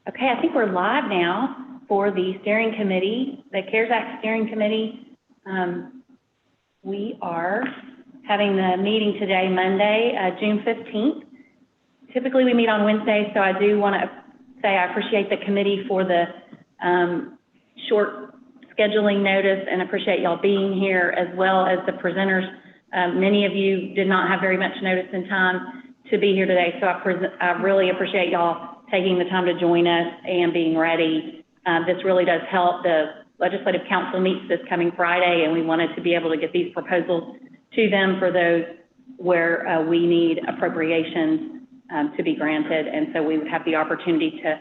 Okay, I think we're live now for the steering committee, the CARES Act steering committee. We are having the meeting today, Monday, June 15th. Typically we meet on Wednesday, so I do want to say I appreciate the committee for the short scheduling notice and appreciate y'all being here, as well as the presenters. Many of you did not have very much notice in time to be here today, so I really appreciate y'all taking the time to join us and being ready. This really does help. The Legislative Council meets this coming Friday, and we wanted to be able to get these proposals to them for those where we need appropriations to be granted, and so we would have the opportunity to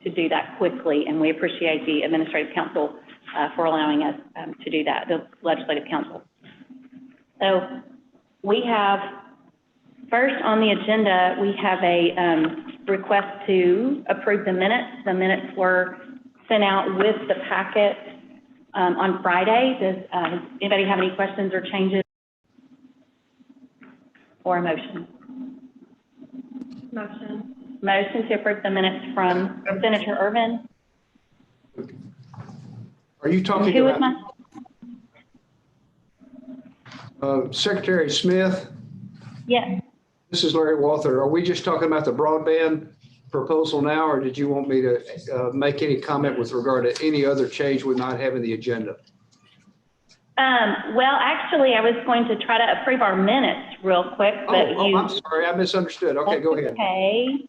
do that quickly, and we appreciate the Administrative Council for allowing us to do that, the Legislative Council. So we have, first on the agenda, we have a request to approve the minutes. The minutes were sent out with the packet on Friday. Does anybody have any questions or changes or a motion? Motion to approve the minutes from Senator Irvin. Are you talking about Secretary Smith? Yes. This is Larry Walther. Are we just talking about the broadband proposal now, or did you want me to make any comment with regard to any other change we might have in the agenda? Well, actually, I was going to try to approve our minutes real quick, but I'm sorry, I misunderstood. Okay, go ahead. Okay.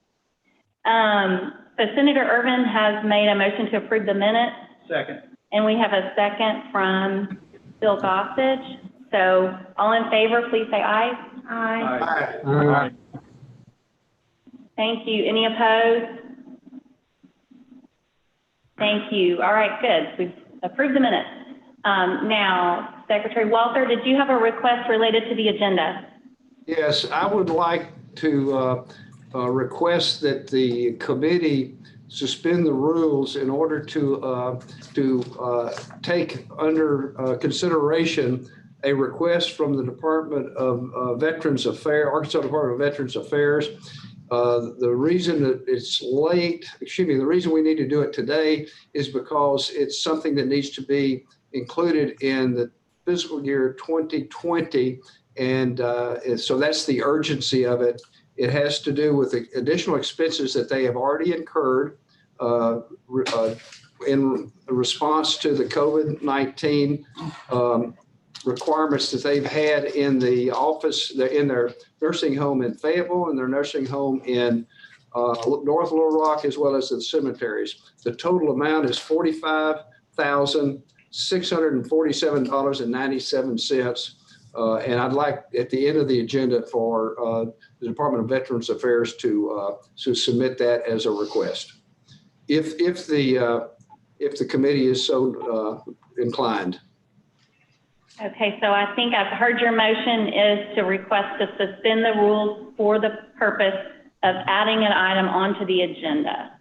So Senator Irvin has made a motion to approve the minutes. Second. And we have a second from Bill Gossage. So all in favor, please say aye. Aye. Aye. Thank you. Any opposed? Thank you. All right, good. We've approved the minutes. Now, Secretary Walther, did you have a request related to the agenda? Yes, I would like to request that the committee suspend the rules in order to take under consideration a request from the Department of Veterans Affairs, Arkansas Department of Veterans Affairs. The reason that it's late, the reason we need to do it today is because it's something that needs to be included in the fiscal year 2020. And so that's the urgency of it. It has to do with the additional expenses that they have already incurred in response to the COVID-19 requirements that they've had in the office, in their nursing home in Fayetteville and their nursing home in North Little Rock, as well as the cemeteries. The total amount is $45,647.97. And I'd like at the end of the agenda for the Department of Veterans Affairs to submit that as a request, if the committee is so inclined. Okay, so I think I've heard your motion is to request to suspend the rules for the purpose of adding an item onto the agenda.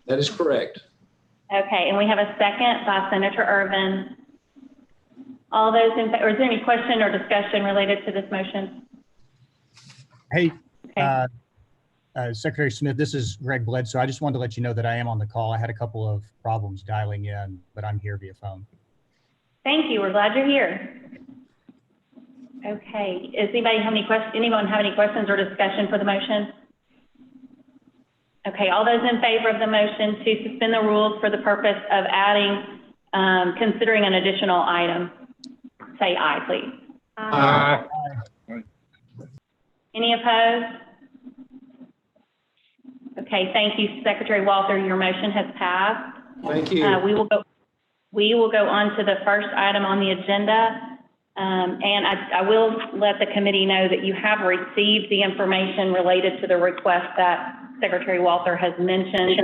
That is correct. Okay, and we have a second by Senator Irvin. All those in favor, is there any question or discussion related to this motion? Hey, Okay. Secretary Smith, this is Greg Bledsoe. I just wanted to let you know that I am on the call. I had a couple of problems dialing in, but I'm here via phone. Thank you. We're glad you're here. Okay. Does anybody have any questions? Anyone have any questions or discussion for the motion? Okay. All those in favor of the motion to suspend the rules for the purpose of adding, considering an additional item, say aye, please. Aye. Any opposed? Okay. Thank you, Secretary Walther. Your motion has passed. Thank you. We will go on to the first item on the agenda. And I will let the committee know that you have received the information related to the request that Secretary Walther has mentioned.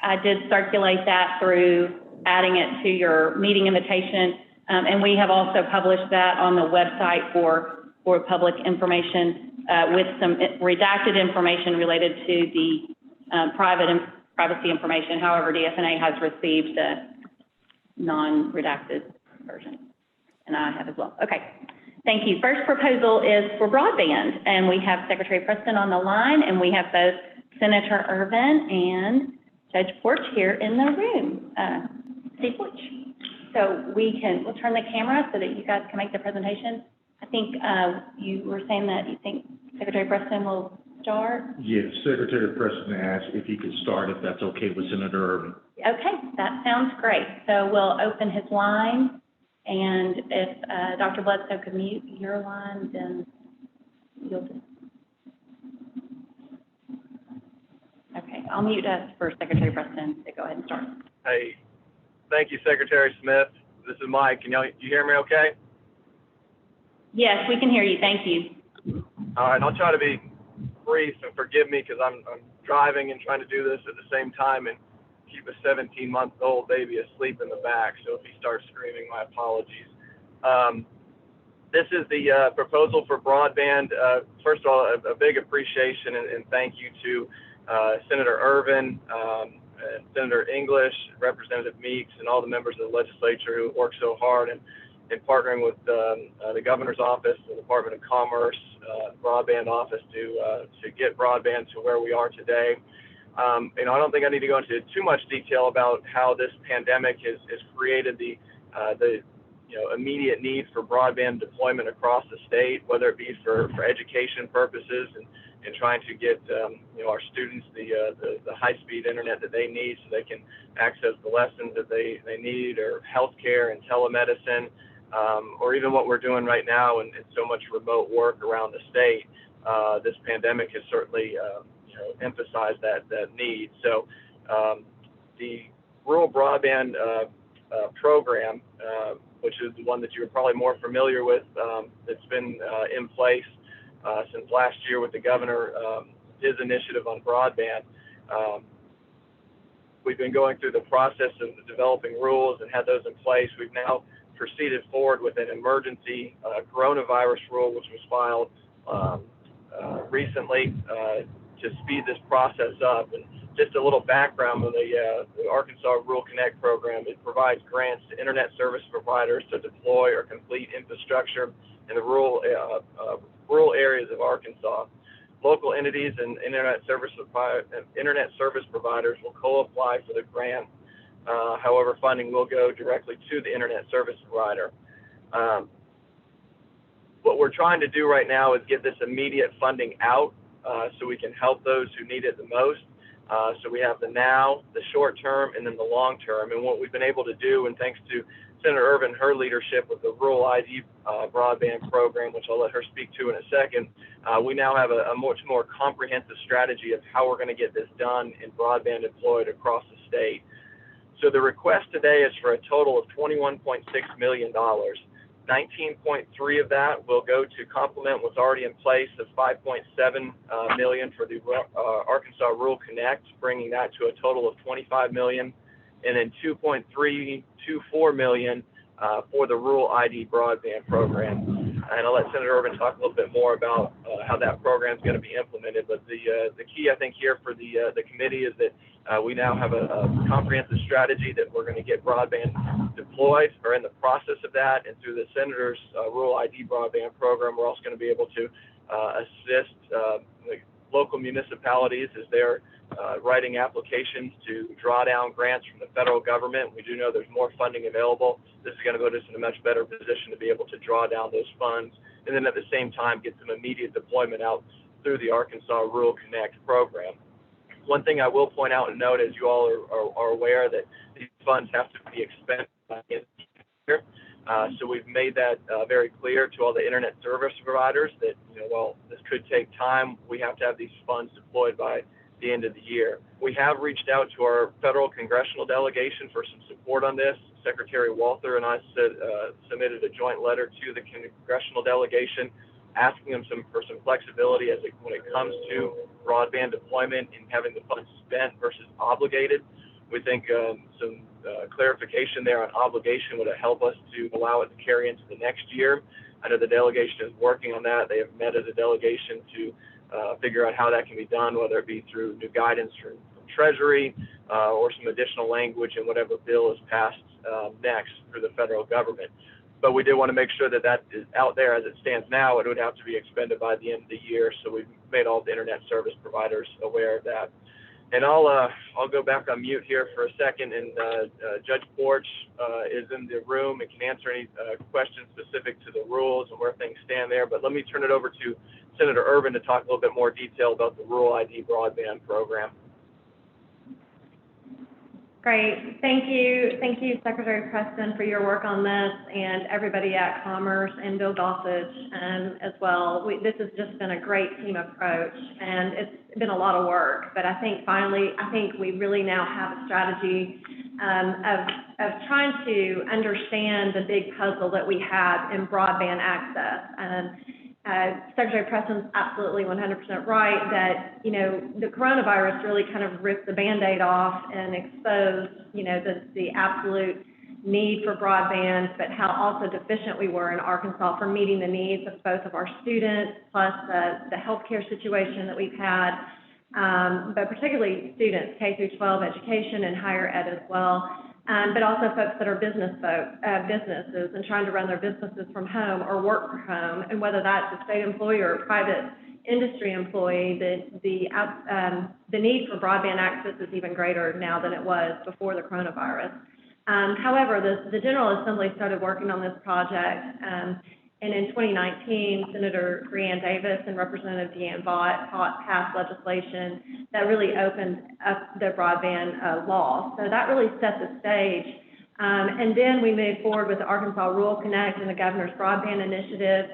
I did circulate that through adding it to your meeting invitation. And we have also published that on the website for public information with some redacted information related to the privacy information. However, DFNA has received the non-redacted version, and I have as well. Okay, thank you. First proposal is for broadband, and we have Secretary Preston on the line, and we have both Senator Ervin and Judge Porch here in the room, Steve Porch. So we'll turn the camera so that you guys can make the presentation. I think you were saying that you think Secretary Preston will start? Yes, Secretary Preston asked if he could start, if that's okay with Senator Ervin. Okay, that sounds great. So we'll open his line, and if Dr. Bledsoe could mute your line, then you'll just... Okay, I'll mute us for Secretary Preston to go ahead and start. Hey, thank you, Secretary Smith. This is Mike. Can you hear me okay? Yes, we can hear you. Thank you. All right, I'll try to be brief, and forgive me because I'm driving and trying to do this at the same time and keep a 17-month-old baby asleep in the back. So if he starts screaming, my apologies. This is the proposal for broadband. First of all, a big appreciation and thank you to Senator Ervin, Senator English, Representative Meeks, and all the members of the legislature who worked so hard in partnering with the governor's office, the Department of Commerce, broadband office to get broadband to where we are today. I don't think I need to go into too much detail about how this pandemic has created the immediate need for broadband deployment across the state, whether it be for education purposes and trying to get our students the high-speed internet that they need so they can access the lessons that they need, or healthcare and telemedicine, or even what we're doing right now and so much remote work around the state. This pandemic has certainly emphasized that need. So the rural broadband program, which is the one that you're probably more familiar with, that's been in place since last year with the governor, his initiative on broadband. We've been going through the process of developing rules and had those in place. We've now proceeded forward with an emergency coronavirus rule, which was filed recently to speed this process up. And just a little background on the Arkansas Rural Connect program. It provides grants to internet service providers to deploy or complete infrastructure in the rural areas of Arkansas. Local entities and internet service providers will co-apply for the grant. However, funding will go directly to the internet service provider. What we're trying to do right now is get this immediate funding out so we can help those who need it the most. So we have the now, the short term, and then the long term. And what we've been able to do, and thanks to Senator Ervin, her leadership with the Rural ID broadband program, which I'll let her speak to in a second, we now have a much more comprehensive strategy of how we're going to get this done and broadband deployed across the state. So the request today is for a total of $21.6 million. 19.3 of that will go to complement what's already in place of 5.7 million for the Arkansas Rural Connect, bringing that to a total of 25 million, and then 2.324 million for the Rural ID broadband program. And I'll let Senator Ervin talk a little bit more about how that program is going to be implemented. But the key, I think, here for the committee is that we now have a comprehensive strategy that we're going to get broadband deployed, or in the process of that, and through the Senator's Rural ID broadband program, we're also going to be able to assist the local municipalities as they're writing applications to draw down grants from the federal government. We do know there's more funding available. This is going to put us in a much better position to be able to draw down those funds, and then at the same time get some immediate deployment out through the Arkansas Rural Connect program. One thing I will point out and note, as you all are aware, that these funds have to be expended by the end of the year. So we've made that very clear to all the internet service providers that, while this could take time, we have to have these funds deployed by the end of the year. We have reached out to our federal congressional delegation for some support on this. Secretary Walther and I submitted a joint letter to the congressional delegation, asking them for some flexibility when it comes to broadband deployment and having the funds spent versus obligated. We think some clarification there on obligation would help us to allow it to carry into the next year. I know the delegation is working on that. They have met as a delegation to figure out how that can be done, whether it be through new guidance from Treasury or some additional language in whatever bill is passed next through the federal government. but we did want to make sure that that is out there as it stands now. It would have to be expended by the end of the year, so we've made all the internet service providers aware of that. And I'll go back on mute here for a second, and Judge Porch is in the room and can answer any questions specific to the rules and where things stand there. But let me turn it over to Senator Ervin to talk a little bit more detail about the Rural ID Broadband program. Great. Thank you, Secretary Preston, for your work on this, and everybody at Commerce and Bill Gossage as well. This has just been a great team approach, and it's been a lot of work. But I think finally, we really now have a strategy of trying to understand the big puzzle that we have in broadband access. Secretary Preston's absolutely 100% right that, the coronavirus really kind of ripped the Band-Aid off and exposed, the absolute need for broadband, but how also deficient we were in Arkansas for meeting the needs of both of our students, plus the healthcare situation that we've had, but particularly students, K through 12 education and higher ed as well. But also folks that are businesses and trying to run their businesses from home or work from home, and whether that's a state employee or a private industry employee, the need for broadband access is even greater now than it was before the coronavirus. However, the General Assembly started working on this project, and in 2019, Senator Breanne Davis and Representative Deanne Vaught passed legislation that really opened up the broadband law. So that really set the stage. And then we moved forward with the Arkansas Rural Connect and the Governor's Broadband Initiative,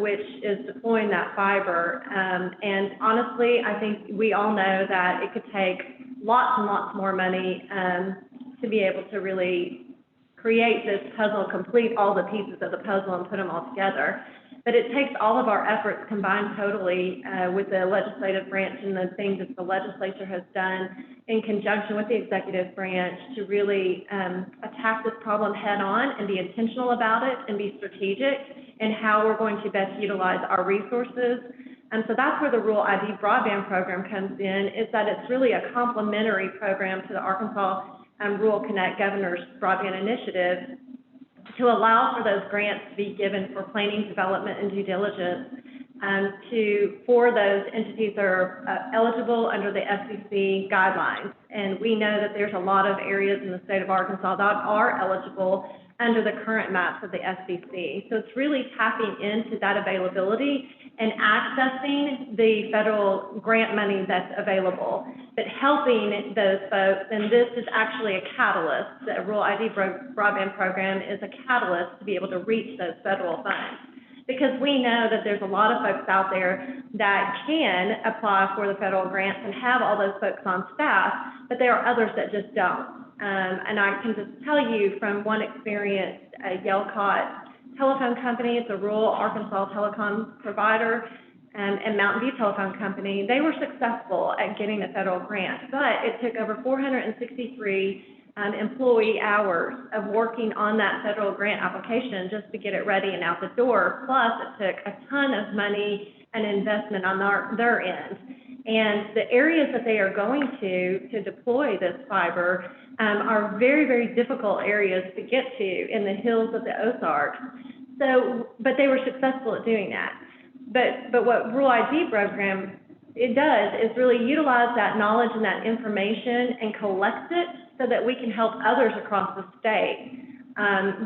which is deploying that fiber. And honestly, I think we all know that it could take lots and lots more money to be able to really create this puzzle, complete all the pieces of the puzzle and put them all together. But it takes all of our efforts combined totally with the legislative branch and the things that the legislature has done in conjunction with the executive branch to really attack this problem head on and be intentional about it and be strategic in how we're going to best utilize our resources. And so that's where the Rural ID Broadband program comes in, is that it's really a complementary program to the Arkansas Rural Connect Governor's Broadband Initiative to allow for those grants to be given for planning, development, and due diligence for those entities that are eligible under the FCC guidelines. And we know that there's a lot of areas in the state of Arkansas that are eligible under the current maps of the FCC. So it's really tapping into that availability and accessing the federal grant money that's available, but helping those folks. And this is actually a catalyst. The Rural ID Broadband program is a catalyst to be able to reach those federal funds. Because we know that there's a lot of folks out there that can apply for the federal grants and have all those folks on staff, but there are others that just don't. And I can just tell you from one experience, Yelcott Telephone Company, it's a rural Arkansas telecom provider, and Mountain View Telephone Company, they were successful at getting a federal grant, but it took over 463 employee hours of working on that federal grant application just to get it ready and out the door. Plus, it took a ton of money and investment on their end. And the areas that they are going to deploy this fiber are very, very difficult areas to get to in the hills of the Ozarks. So, but they were successful at doing that. But what Rural ID program it does is really utilize that knowledge and that information and collect it so that we can help others across the state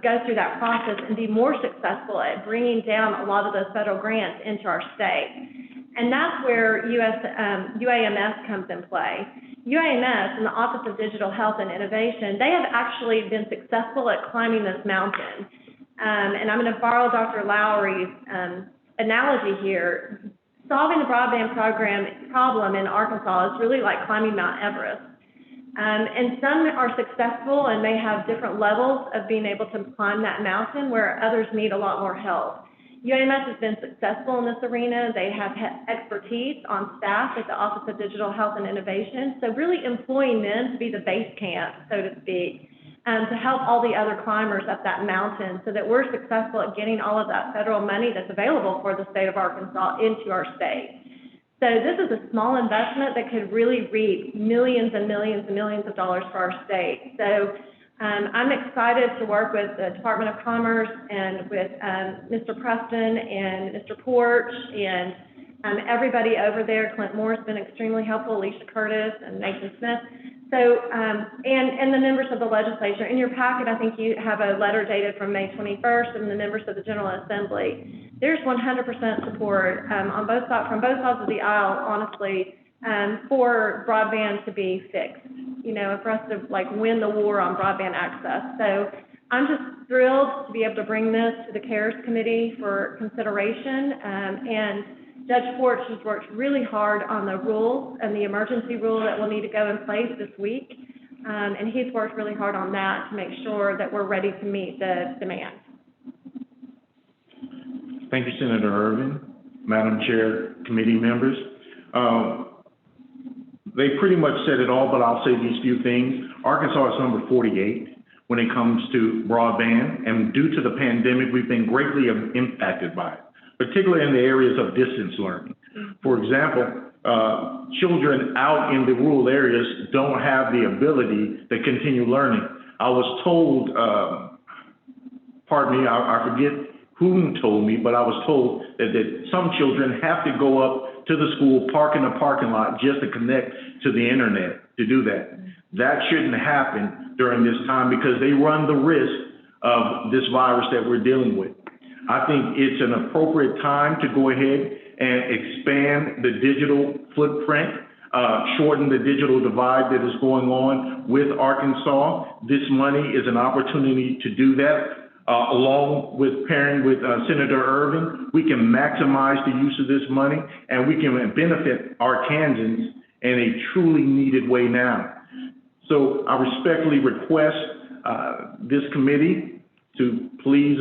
go through that process and be more successful at bringing down a lot of those federal grants into our state. And that's where UAMS comes in play. UAMS and the Office of Digital Health and Innovation, they have actually been successful at climbing this mountain. And I'm going to borrow Dr. Lowry's analogy here. Solving the broadband problem in Arkansas is really like climbing Mount Everest. And some are successful and may have different levels of being able to climb that mountain where others need a lot more help. UAMS has been successful in this arena. They have expertise on staff at the Office of Digital Health and Innovation. So really employing them to be the base camp, so to speak, to help all the other climbers up that mountain so that we're successful at getting all of that federal money that's available for the state of Arkansas into our state. So this is a small investment that could really reap millions and millions and millions of dollars for our state. So I'm excited to work with the Department of Commerce and with Mr. Preston and Mr. Porch and everybody over there. Clint Moore's been extremely helpful, Alicia Curtis and Nathan Smith. So, and the members of the legislature. In your packet, I think you have a letter dated from May 21st and the members of the General Assembly. There's 100% support on both sides, from both sides of the aisle, honestly, for broadband to be fixed, you know, for us to like win the war on broadband access. So I'm just thrilled to be able to bring this to the CARES Committee for consideration. And Judge Porch has worked really hard on the rules and the emergency rule that will need to go in place this week. And he's worked really hard on that to make sure that we're ready to meet the demand. Thank you, Senator Irvin, Madam Chair, committee members. They pretty much said it all, but I'll say these few things. Arkansas is number 48 when it comes to broadband, and due to the pandemic, we've been greatly impacted by it, particularly in the areas of distance learning. For example, children out in the rural areas don't have the ability to continue learning. I was told, pardon me, I forget whom told me, but I was told that some children have to go up to the school, park in the parking lot just to connect to the internet to do that. That shouldn't happen during this time because they run the risk of this virus that we're dealing with. I think it's an appropriate time to go ahead and expand the digital footprint, shorten the digital divide that is going on with Arkansas. This money is an opportunity to do that. Along with pairing with Senator Irvin, we can maximize the use of this money and we can benefit Arkansans in a truly needed way now. So I respectfully request this committee to please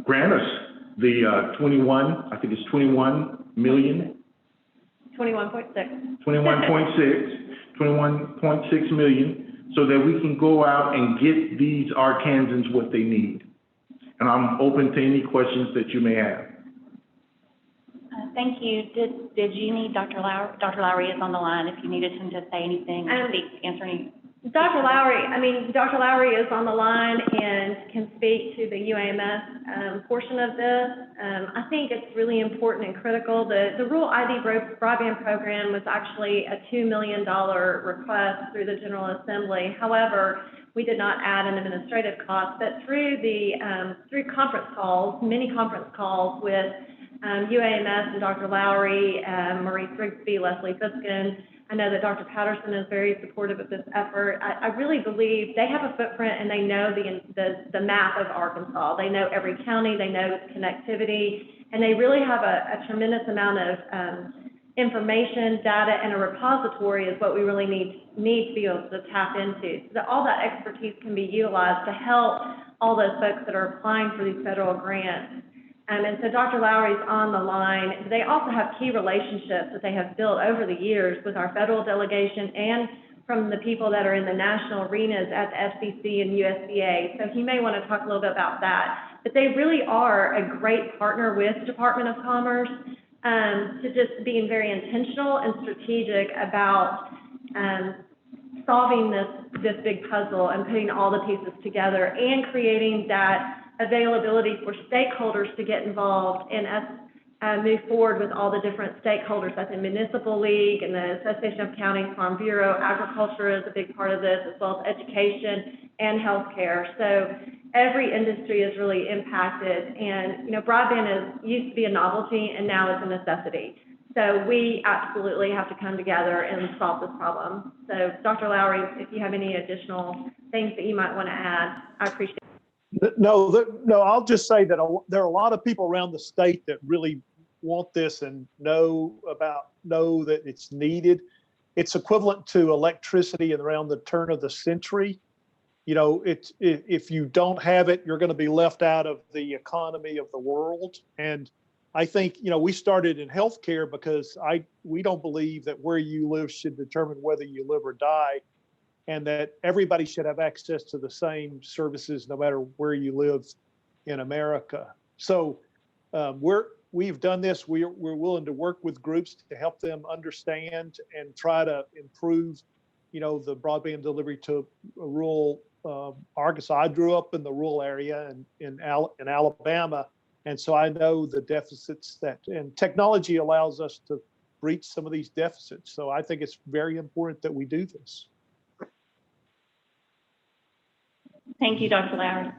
grant us the 21 million. 21.6 million, so that we can go out and get these Arkansans what they need. And I'm open to any questions that you may have. Thank you. Did you need Dr. Lowry? Dr. Lowry is on the line if you needed him to say anything or answer any. Dr. Lowry is on the line and can speak to the UAMS portion of this. I think it's really important and critical. The Rural ID Broadband Program was actually a $2 million request through the General Assembly. However, we did not add an administrative cost, but through conference calls, many conference calls with UAMS and Dr. Lowry, Marie Grigsby, Leslie Fiskin. I know that Dr. Patterson is very supportive of this effort. I really believe they have a footprint and they know the map of Arkansas. They know every county, they know its connectivity, and they really have a tremendous amount of information, data, and a repository is what we really need to be able to tap into. So that all that expertise can be utilized to help all those folks that are applying for these federal grants. And so Dr. Lowry's on the line. They also have key relationships that they have built over the years with our federal delegation and from the people that are in the national arenas at the FCC and USDA. So he may want to talk a little bit about that. But they really are a great partner with the Department of Commerce to just being very intentional and strategic about solving this big puzzle and putting all the pieces together and creating that availability for stakeholders to get involved and us move forward with all the different stakeholders at the Municipal League and the Association of Counties Farm Bureau. Agriculture is a big part of this, as well as education and healthcare. So every industry is really impacted, and broadband used to be a novelty and now it's a necessity. So we absolutely have to come together and solve this problem. So Dr. Lowry, if you have any additional things that you might want to add, I appreciate it. No, I'll just say that there are a lot of people around the state that really want this and know that it's needed. It's equivalent to electricity around the turn of the century. If you don't have it, you're going to be left out of the economy of the world. And I think, we started in healthcare because we don't believe that where you live should determine whether you live or die, and that everybody should have access to the same services no matter where you live in America. So we've done this. We're willing to work with groups to help them understand and try to improve, the broadband delivery to rural Arkansas. I grew up in the rural area in Alabama, and so I know the deficits and technology allows us to breach some of these deficits. So I think it's very important that we do this. Thank you, Dr. Lowry.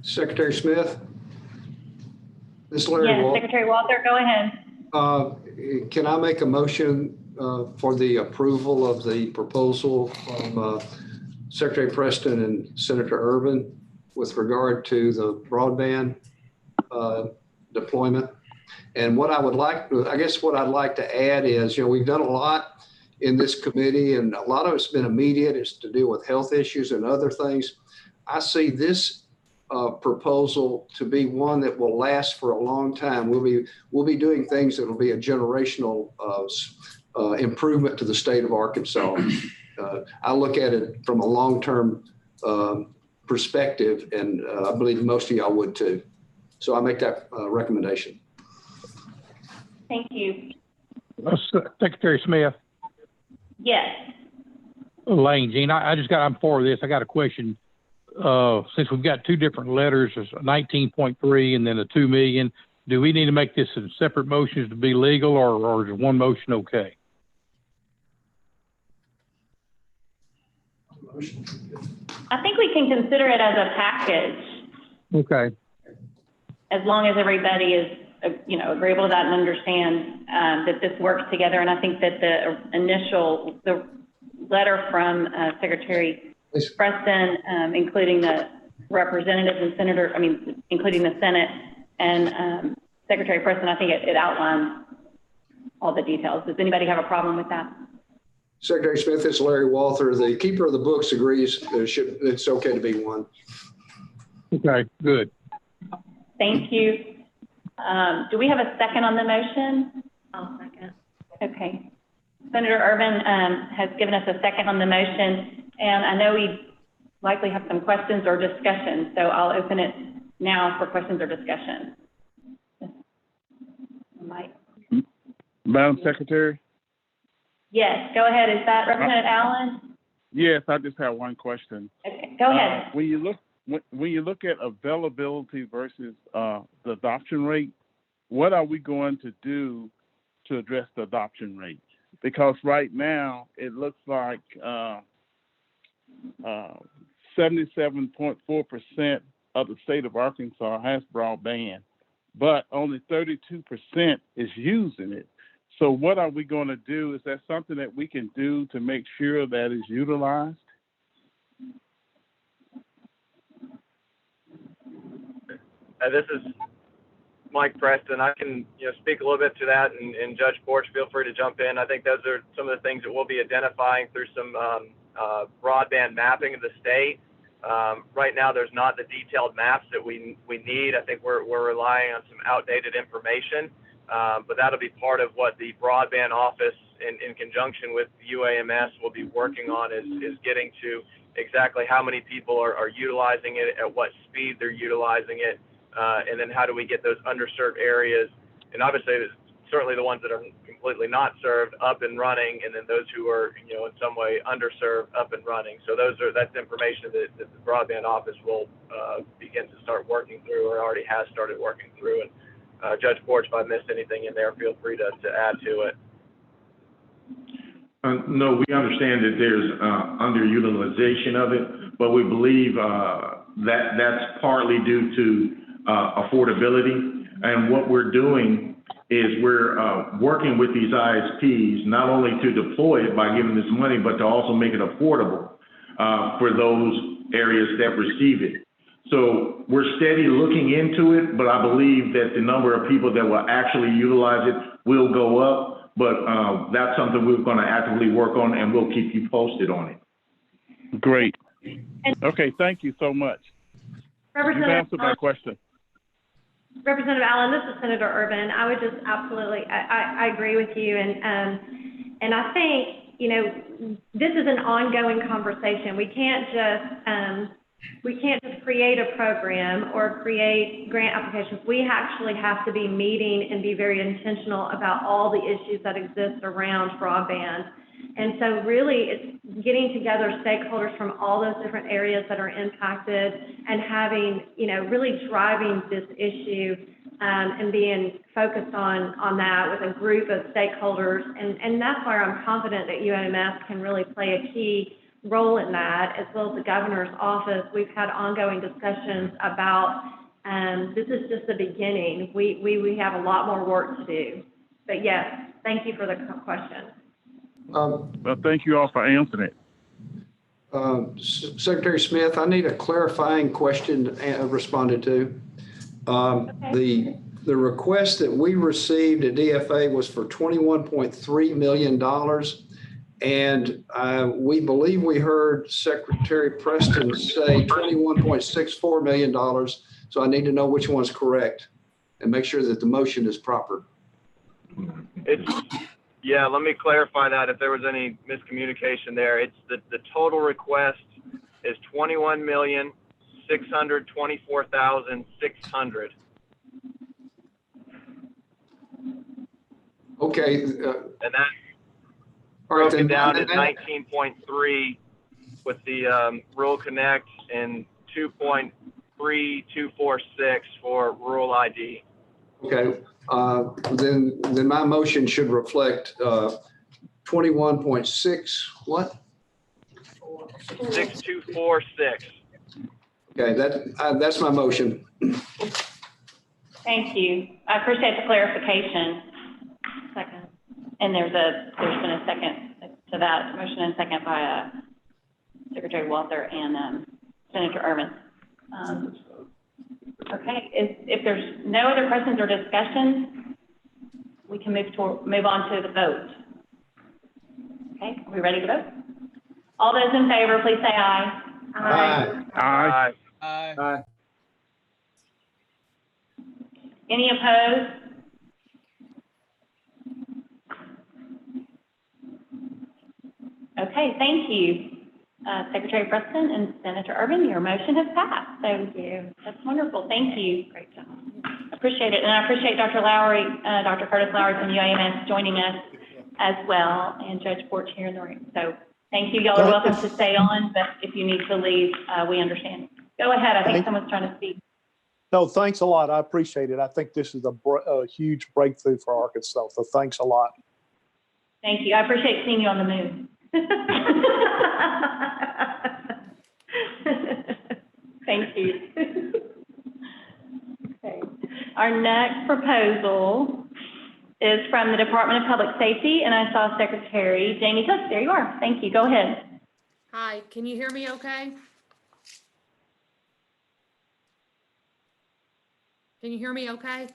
Secretary Smith? This is Larry Yes, Walter. Secretary Walter, go ahead. Can I make a motion for the approval of the proposal from Secretary Preston and Senator Urban with regard to the broadband deployment? And what I would like, I guess what I'd like to add is, we've done a lot in this committee and a lot of it's been immediate. It's to deal with health issues and other things. I see this proposal to be one that will last for a long time. We'll be doing things that will be a generational improvement to the state of Arkansas. I look at it from a long-term perspective, and I believe most of y'all would too. So I make that recommendation. Thank you. Secretary Smith. Yes. Lane, Gene, I'm for this. I got a question. Since we've got two different letters, there's 19.3 and then a 2 million, do we need to make this in separate motions to be legal, or is one motion okay? I think we can consider it as a package, Okay. as long as everybody is, agreeable to that and understand that this works together. And I think that the letter from Secretary Preston, including the representatives and senator, including the Senate and Secretary Preston, I think it outlines all the details. Does anybody have a problem with that? Secretary Smith, this is Larry Walther. The keeper of the books agrees it's okay to be one. Okay, good. Thank you. Do we have a second on the motion? I'll second. Okay. Senator Urban has given us a second on the motion, and I know we likely have some questions or discussion, so I'll open it now for questions or discussion. Mike. Madam Secretary? Yes, go ahead. Is that Representative Allen? Yes, I just have one question. Okay, go ahead. When you look at availability versus the adoption rate, what are we going to do to address the adoption rate? Because right now it looks like 77.4% of the state of Arkansas has broadband, but only 32% is using it. So what are we going to do? Is that something that we can do to make sure that is utilized? This is Mike Preston. I can speak a little bit to that, and Judge Borch, feel free to jump in. I think those are some of the things that we'll be identifying through some broadband mapping of the state. Right now, there's not the detailed maps that we need. I think we're relying on some outdated information, but that'll be part of what the broadband office, in conjunction with UAMS, will be working on is getting to exactly how many people are utilizing it, at what speed they're utilizing it, and then how do we get those underserved areas, and obviously certainly the ones that are completely not served, up and running, and then those who are in some way underserved, up and running. So that's information that the broadband office will begin to start working through, or already has started working through. And Judge Borch, if I missed anything in there, feel free to add to it. No, we understand that there's underutilization of it, but we believe that that's partly due to affordability. And what we're doing is we're working with these ISPs, not only to deploy it by giving this money, but to also make it affordable for those areas that receive it. So we're steady looking into it, but I believe that the number of people that will actually utilize it will go up. But that's something we're going to actively work on, and we'll keep you posted on it. Great. Okay, thank you so much. You've answered my question. Representative Allen, this is Senator Urban. I would just absolutely, I agree with you. And I think, this is an ongoing conversation. We can't just create a program or create grant applications. We actually have to be meeting and be very intentional about all the issues that exist around broadband. And so really it's getting together stakeholders from all those different areas that are impacted and having, you know, really driving this issue and being focused on that with a group of stakeholders. And that's where I'm confident that UMS can really play a key role in that, as well as the governor's office. We've had ongoing discussions about this is just the beginning. We have a lot more work to do. But yes, thank you for the question. Well, thank you all for answering it. Secretary Smith, I need a clarifying question responded to. Okay. The request that we received at DFA was for $21.3 million. And we believe we heard Secretary Preston say $21.64 million. So I need to know which one's correct and make sure that the motion is proper. Yeah, let me clarify that if there was any miscommunication there. It's the total request is $21,624,600. Okay. And that's All right, broken then, down at 19.3 with the Rural Connect and 2.3246 for Rural ID. Okay, then my motion should reflect 21.6, what? 6246. Okay, that's my motion. Thank you. I appreciate the clarification. Second. And there's been a second to that motion and second by Secretary Walter and Senator Irvin. Okay, if there's no other questions or discussions, we can move on to the vote. Okay, are we ready to vote? All those in favor, please say aye. Aye. Aye. Aye. Any opposed? Okay, thank you. Secretary Preston and Senator Irvin, your motion has passed. Thank you. That's wonderful. Thank you. Great job. Appreciate it. And I appreciate Dr. Lowry, Dr. Curtis Lowry from UAMS joining us as well, and Judge Porch here in the room. So thank you. Y'all are welcome to stay on, but if you need to leave, we understand. Go ahead. I think someone's trying to speak. No, thanks a lot. I appreciate it. I think this is a huge breakthrough for Arkansas. So thanks a lot. Thank you. I appreciate seeing you on the moon. Thank you. Okay. Our next proposal is from the Department of Public Safety, and I saw Secretary Jamie Cook. There you are. Thank you. Go ahead. Hi, can you hear me okay? Can you hear me okay?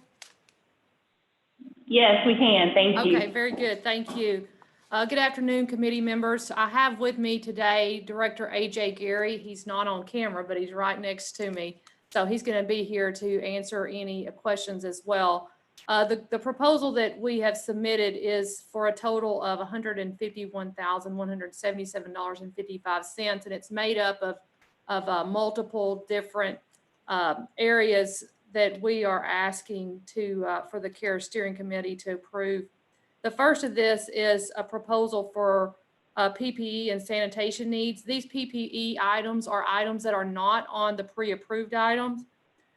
Yes, we can. Thank you. Okay, very good. Thank you. Good afternoon, committee members. I have with me today Director A.J. Gary. He's not on camera, but he's right next to me. So he's going to be here to answer any questions as well. The proposal that we have submitted is for a total of $151,177.55, and it's made up of multiple different areas that we are asking for the CARE Steering Committee to approve. The first of this is a proposal for PPE and sanitation needs. These PPE items are items that are not on the pre-approved items,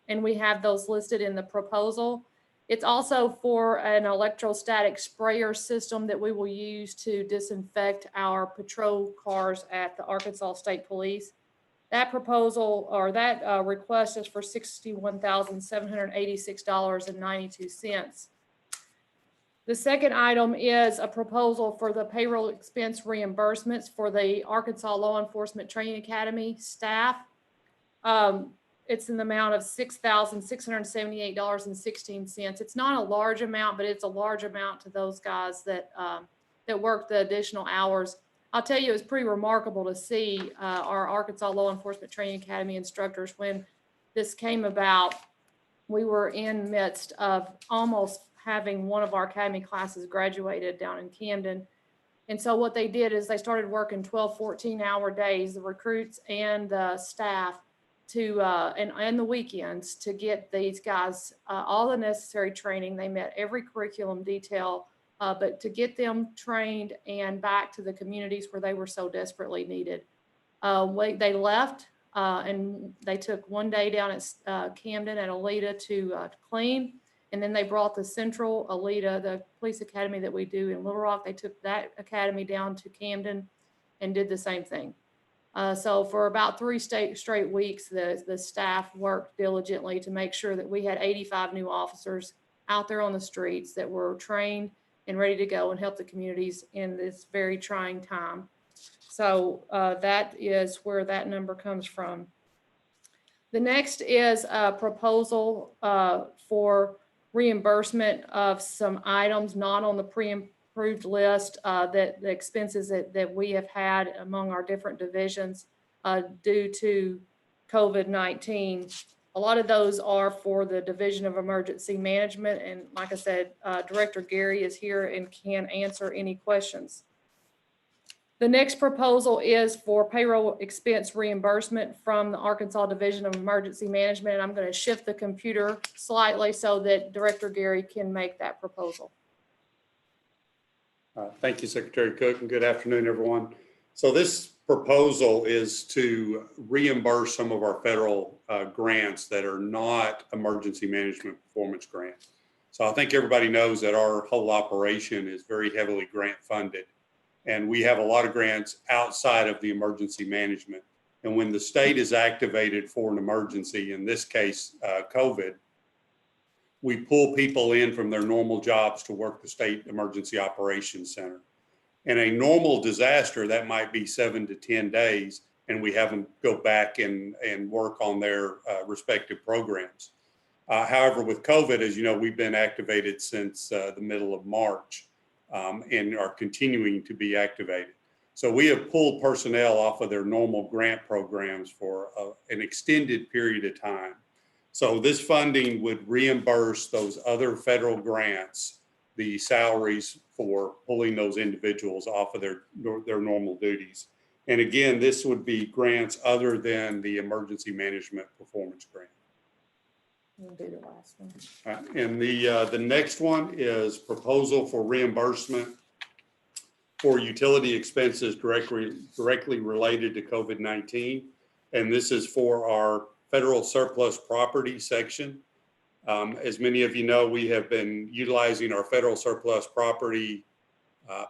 and we have those listed in the proposal. It's also for an electrostatic sprayer system that we will use to disinfect our patrol cars at the Arkansas State Police. That proposal or that request is for $61,786.92. The second item is a proposal for the payroll expense reimbursements for the Arkansas Law Enforcement Training Academy staff. It's in the amount of $6,678.16. It's not a large amount, but it's a large amount to those guys that work the additional hours. I'll tell you, it's pretty remarkable to see our Arkansas Law Enforcement Training Academy instructors. When this came about, we were in the midst of almost having one of our academy classes graduated down in Camden. And so what they did is they started working 12, 14-hour days, the recruits and the staff, and the weekends to get these guys all the necessary training. They met every curriculum detail but to get them trained and back to the communities where they were so desperately needed. They left and they took one day down at Camden at Alita to clean. And then they brought the Central Alita, the police academy that we do in Little Rock, they took that academy down to Camden and did the same thing. So for about 3 straight weeks, the staff worked diligently to make sure that we had 85 new officers out there on the streets that were trained and ready to go and help the communities in this very trying time. So that is where that number comes from. The next is a proposal for reimbursement of some items not on the pre-approved list, that the expenses that we have had among our different divisions due to COVID-19. A lot of those are for the Division of Emergency Management. And like I said, Director Gary is here and can answer any questions. The next proposal is for payroll expense reimbursement from the Arkansas Division of Emergency Management. And I'm going to shift the computer slightly so that Director Gary can make that proposal. Thank you, Secretary Cook, and good afternoon, everyone. So this proposal is to reimburse some of our federal grants that are not emergency management performance grants. So I think everybody knows that our whole operation is very heavily grant funded. And we have a lot of grants outside of the emergency management. And when the state is activated for an emergency, in this case, COVID, we pull people in from their normal jobs to work the State Emergency Operations Center. In a normal disaster, that might be 7 to 10 days, and we have them go back and work on their respective programs. However, with COVID, as you know, we've been activated since the middle of March. And are continuing to be activated. So we have pulled personnel off of their normal grant programs for an extended period of time. So this funding would reimburse those other federal grants, the salaries for pulling those individuals off of their normal duties. And again, this would be grants other than the emergency management performance grant. We'll do the last one. And the next one is proposal for reimbursement for utility expenses directly related to COVID-19. And this is for our federal surplus property section. As many of you know, we have been utilizing our federal surplus property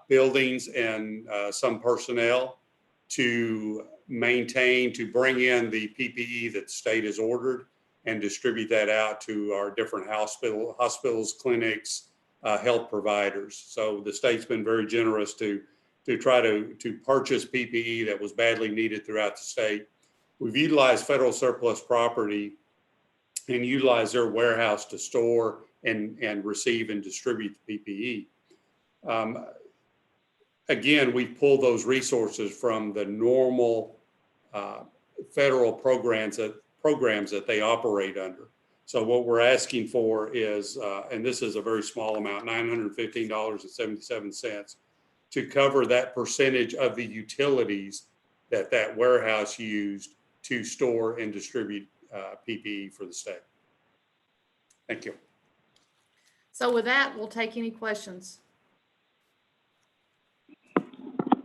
buildings and some personnel to bring in the PPE that the state has ordered and distribute that out to our different hospitals, clinics, health providers. So the state's been very generous to try to purchase PPE that was badly needed throughout the state. We've utilized federal surplus property and utilized their warehouse to store and receive and distribute the PPE. Again, we pulled those resources from the normal federal programs that they operate under. So what we're asking for is, and this is a very small amount, $915.77, to cover that percentage of the utilities that warehouse used to store and distribute PPE for the state. Thank you. So with that, we'll take any questions.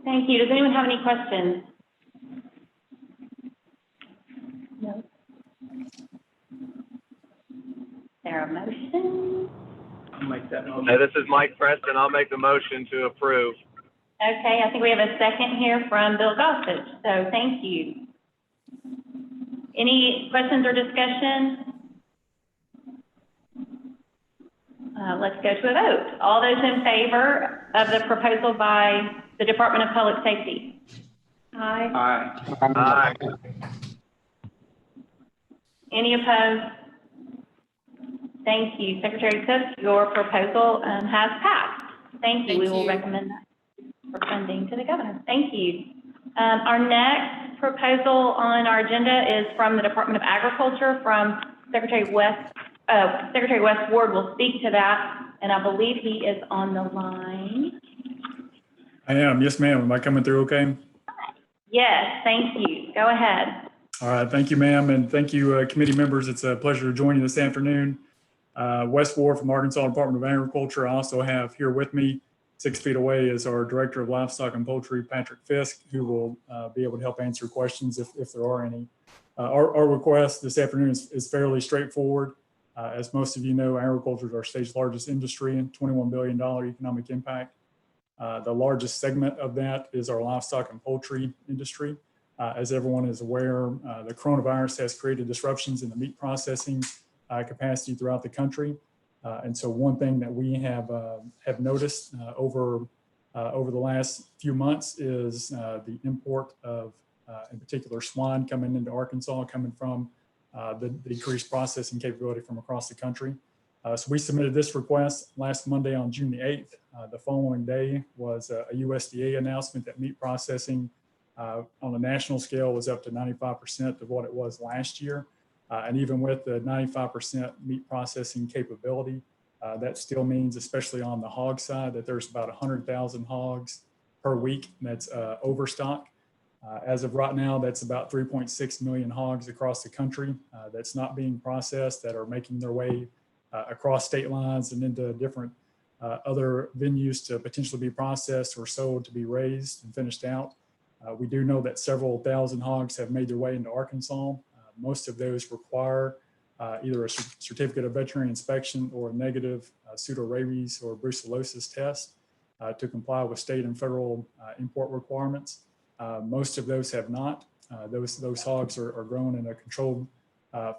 Thank you. Does anyone have any questions? No. Is there a motion? I'll make that motion. Hey, this is Mike Preston. I'll make the motion to approve. Okay, I think we have a second here from Bill Gossage, so thank you. Any questions or discussion? Let's go to a vote. All those in favor of the proposal by the Department of Public Safety? Aye. Aye. Aye. Any opposed? Thank you. Secretary Cook, your proposal has passed. Thank you. We will recommend that for funding to the governor. Thank you. Our next proposal on our agenda is from the Department of Agriculture, from Secretary West. Secretary West Ward will speak to that, and I believe he is on the line. I am. Yes, ma'am. Am I coming through okay? Yes, thank you. Go ahead. All right. Thank you, ma'am. And thank you, committee members. It's a pleasure to join you this afternoon. West Ward from Arkansas Department of Agriculture. I also have here with me 6 feet away is our Director of Livestock and Poultry, Patrick Fisk, who will be able to help answer questions if there are any. Our request this afternoon is fairly straightforward. As most of you know, agriculture is our state's largest industry and $21 billion economic impact. The largest segment of that is our livestock and poultry industry. As everyone is aware, the coronavirus has created disruptions in the meat processing capacity throughout the country. And so one thing that we have noticed over the last few months is the import of, in particular, swine coming into Arkansas, coming from the decreased processing capability from across the country. So we submitted this request last Monday on June the 8th. The following day was a USDA announcement that meat processing on a national scale was up to 95% of what it was last year. And even with the 95% meat processing capability, that still means, especially on the hog side, that there's about 100,000 hogs per week that's overstock. As of right now, that's about 3.6 million hogs across the country that's not being processed, that are making their way across state lines and into different other venues to potentially be processed or sold to be raised and finished out. We do know that several thousand hogs have made their way into Arkansas. Most of those require either a certificate of veterinary inspection or a negative pseudorabies or brucellosis test to comply with state and federal import requirements. Most of those have not. Those hogs are grown in a controlled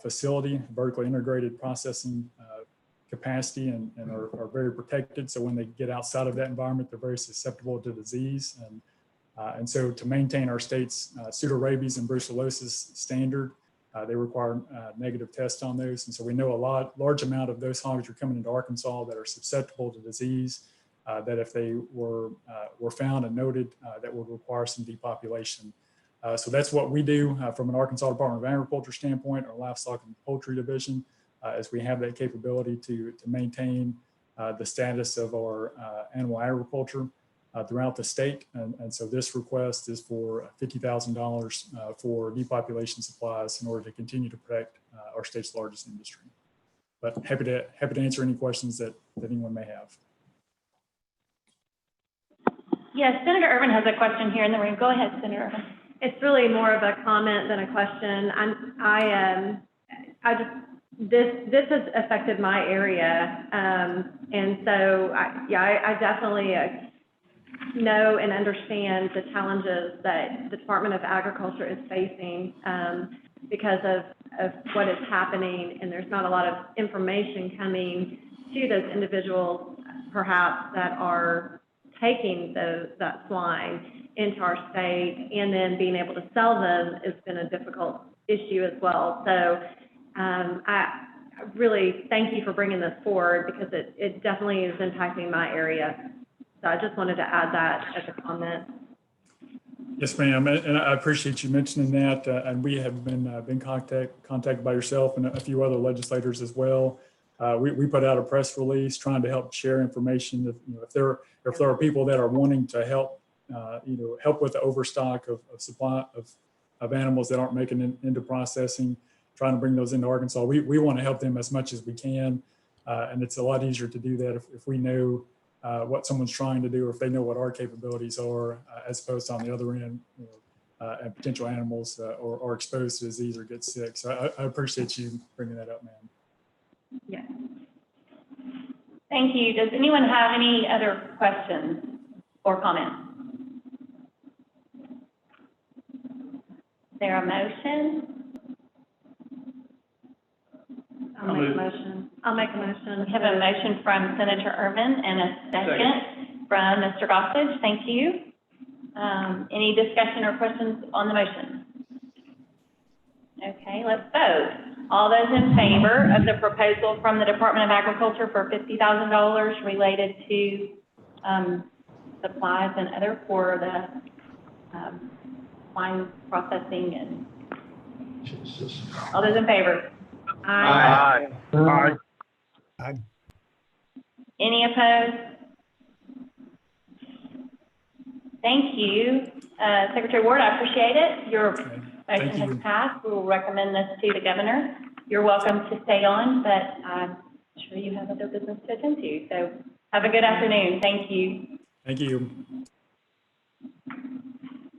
facility, vertically integrated processing capacity, and are very protected. So when they get outside of that environment, they're very susceptible to disease. And so to maintain our state's pseudorabies and brucellosis standard, they require negative tests on those. And so we know large amount of those hogs are coming into Arkansas that are susceptible to disease, that if they were found and noted, that would require some depopulation. So that's what we do from an Arkansas Department of Agriculture standpoint, our livestock and poultry division, as we have that capability to maintain the status of our animal agriculture throughout the state. And so this request is for $50,000 for depopulation supplies in order to continue to protect our state's largest industry. But happy to answer any questions that anyone may have. Yes, Senator Irvin has a question here in the room. Go ahead, Senator Irvin. It's really more of a comment than a question. This has affected my area, and so I definitely know and understand the challenges that the Department of Agriculture is facing because of what is happening, and there's not a lot of information coming to those individuals, perhaps, that are taking that swine into our state, and then being able to sell them has been a difficult issue as well. So I really thank you for bringing this forward, because it definitely is impacting my area. So I just wanted to add that as a comment. Yes, ma'am, and I appreciate you mentioning that. And we have been contacted by yourself and a few other legislators as well. We put out a press release trying to help share information. If there are people that are wanting to help, help with the overstock of supply of animals that aren't making it into processing, trying to bring those into Arkansas, we want to help them as much as we can. And it's a lot easier to do that if we know what someone's trying to do, or if they know what our capabilities are, as opposed to on the other end, and potential animals are exposed to disease or get sick. So I appreciate you bringing that up, ma'am. Yes. Thank you. Does anyone have any other questions or comments? Is there a motion? I'll make a motion. We have a motion from Senator Irvin and a second from Mr. Gossage. Thank you. Any discussion or questions on the motion? Okay, let's vote. All those in favor of the proposal from the Department of Agriculture for $50,000 related to supplies and other for the wine processing and all those in favor? Aye. Aye. Aye. Any opposed? Thank you. Secretary Ward, I appreciate it. Your motion has passed. We will recommend this to the governor. You're welcome to stay on, but I'm sure you have other business to attend to. So have a good afternoon. Thank you. Thank you.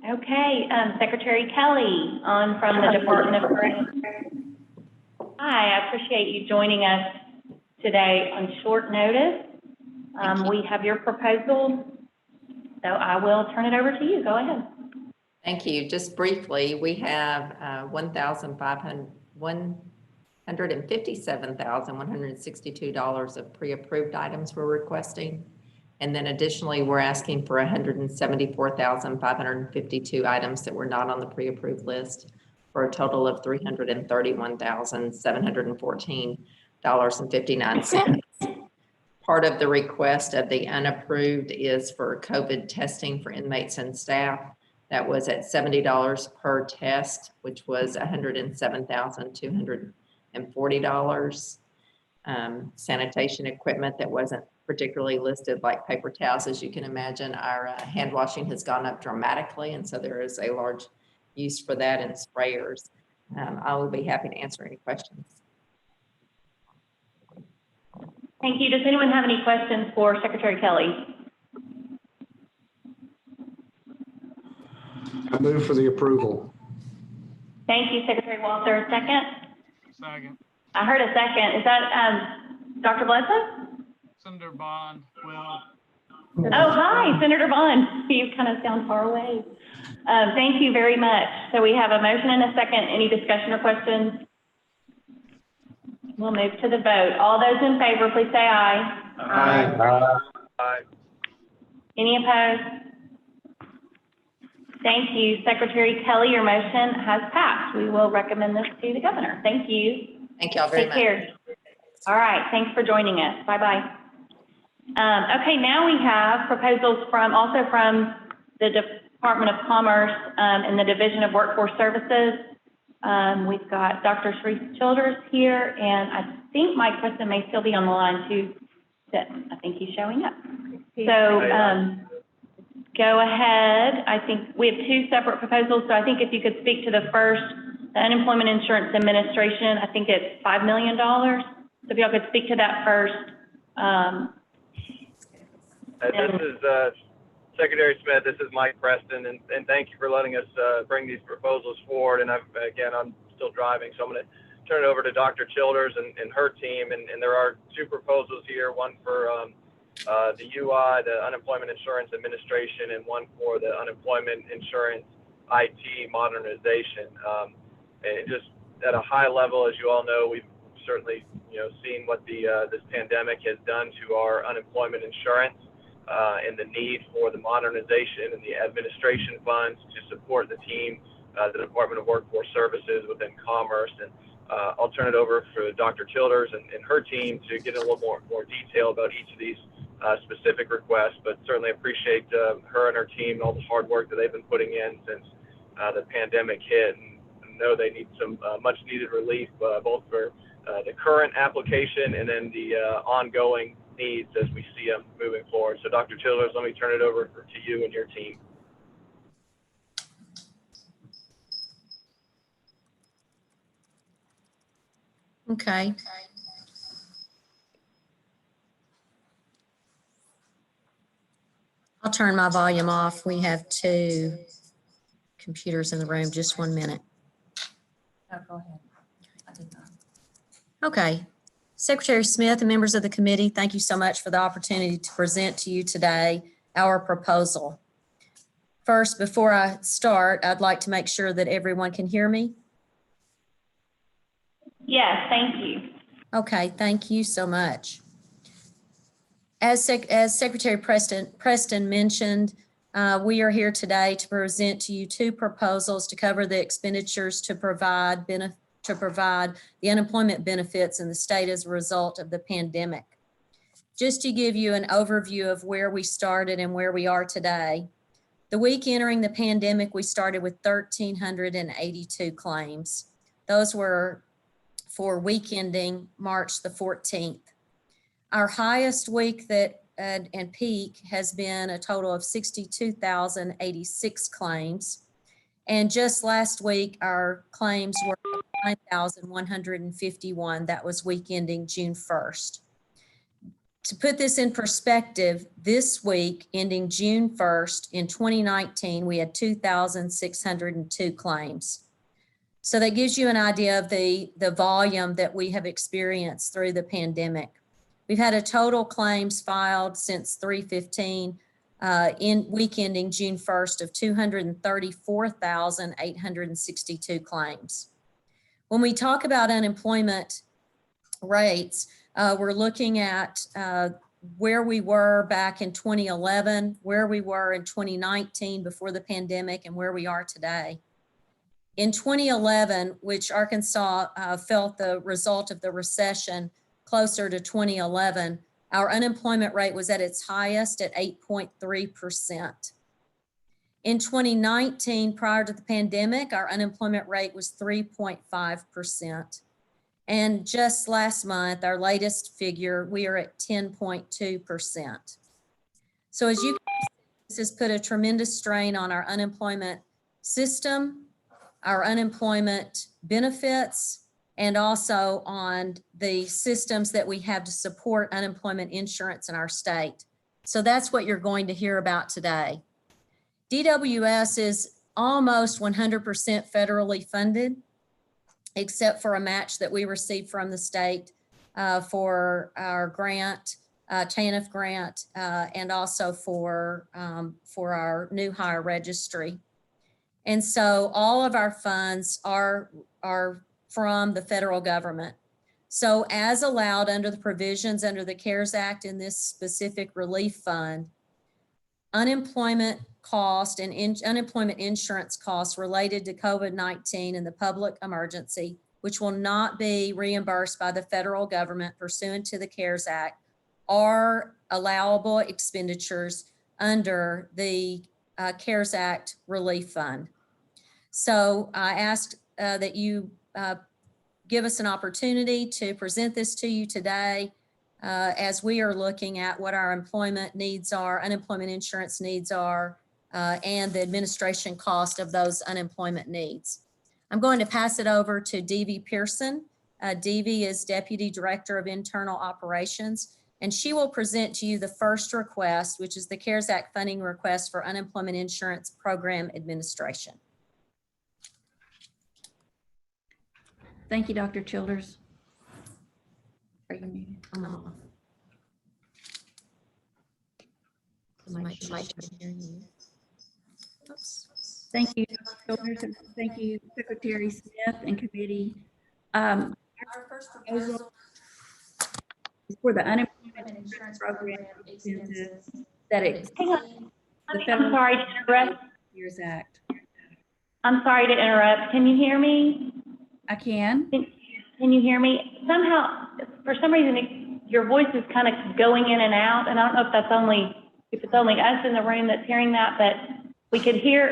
Okay, Secretary Kelly on from the Department of Correctional. Hi, I appreciate you joining us today on short notice. We have your proposal, so I will turn it over to you. Go ahead. Thank you. Just briefly, we have $157,162 of pre-approved items we're requesting. And then additionally, we're asking for 174,552 items that were not on the pre-approved list, for a total of $331,714.59. Part of the request of the unapproved is for COVID testing for inmates and staff. That was at $70 per test, which was $107,240. Sanitation equipment that wasn't particularly listed, like paper towels. As you can imagine, our hand washing has gone up dramatically, and so there is a large use for that, and sprayers. I will be happy to answer any questions. Thank you. Does anyone have any questions for Secretary Kelly? I move for the approval. Thank you, Secretary Walter. Second? Second. I heard a second. Is that Dr. Bledsoe? Senator Bond will. Oh, hi, Senator Bond. You kind of sound far away. Thank you very much. So we have a motion and a second. Any discussion or questions? We'll move to the vote. All those in favor, please say aye. Aye. Aye. Any opposed? Thank you. Secretary Kelly, your motion has passed. We will recommend this to the governor. Thank you. Thank y'all very much. Take care. All right. Thanks for joining us. Bye-bye. Okay, now we have proposals also from the Department of Commerce and the Division of Workforce Services. We've got Dr. Sharice Childers here, and I think Mike Preston may still be on the line too. I think he's showing up. So go ahead. I think we have two separate proposals, so I think if you could speak to the first, the Unemployment Insurance Administration, I think it's $5 million. So if y'all could speak to that first. This is Secretary Smith. This is Mike Preston, and thank you for letting us bring these proposals forward. And I'm still driving, so I'm going to turn it over to Dr. Childers and her team. And there are two proposals here, one for the UI, the Unemployment Insurance Administration, and one for the Unemployment Insurance IT modernization. And just at a high level, as you all know, we've certainly seen what this pandemic has done to our unemployment insurance. And the need for the modernization and the administration funds to support the team, the Department of Workforce Services within Commerce. And I'll turn it over for Dr. Childers and her team to get a little more detail about each of these specific requests, but certainly appreciate her and her team and all the hard work that they've been putting in since the pandemic hit, and know they need some much needed relief, both for the current application and then the ongoing needs as we see them moving forward. So Dr. Childers, let me turn it over to you and your team. Okay. I'll turn my volume off. We have two computers in the room. Just 1 minute. Oh, go ahead. I did not. Okay. Secretary Smith and members of the committee, thank you so much for the opportunity to present to you today our proposal. First, before I start, I'd like to make sure that everyone can hear me. Yes, thank you. Okay, thank you so much. As Secretary Preston mentioned, we are here today to present to you two proposals to cover the expenditures to provide the unemployment benefits in the state as a result of the pandemic. Just to give you an overview of where we started and where we are today, the week entering the pandemic, we started with 1,382 claims. Those were for week ending March the 14th. Our highest week and peak has been a total of 62,086 claims. And just last week, our claims were 9,151. That was week ending June 1st. To put this in perspective, this week ending June 1st in 2019, we had 2,602 claims. So that gives you an idea of the volume that we have experienced through the pandemic. We've had a total claims filed since 3/15 in week ending June 1st of 234,862 claims. When we talk about unemployment rates, we're looking at where we were back in 2011, where we were in 2019 before the pandemic, and where we are today. In 2011, which Arkansas felt the result of the recession closer to 2011, our unemployment rate was at its highest at 8.3%. In 2019, prior to the pandemic, our unemployment rate was 3.5%. And just last month, our latest figure, we are at 10.2%. So as you can see, this has put a tremendous strain on our unemployment system, our unemployment benefits, and also on the systems that we have to support unemployment insurance in our state. So that's what you're going to hear about today. DWS is almost 100% federally funded, except for a match that we received from the state for our grant, TANF grant, and also for our new hire registry. And so all of our funds are from the federal government. So as allowed under the provisions under the CARES Act in this specific relief fund, unemployment cost and unemployment insurance costs related to COVID-19 and the public emergency, which will not be reimbursed by the federal government pursuant to the CARES Act, are allowable expenditures under the CARES Act Relief Fund. So I asked that you give us an opportunity to present this to you today as we are looking at what our employment needs are, unemployment insurance needs are, and the administration cost of those unemployment needs. I'm going to pass it over to Dee Pearson. Dee is Deputy Director of Internal Operations, and she will present to you the first request, which is the CARES Act funding request for unemployment insurance program administration. Thank you, Dr. Childers. Are you muted? Thank you, Dr. Childers, and thank you, Secretary Smith and committee. Our first proposal is for the unemployment insurance program expenses that exceed the federal. I'm sorry to interrupt. CARES Act. I'm sorry to interrupt. Can you hear me? I can. Can you hear me? Somehow, for some reason, your voice is kind of going in and out, and I don't know if that's if it's only us in the room that's hearing that, but we could hear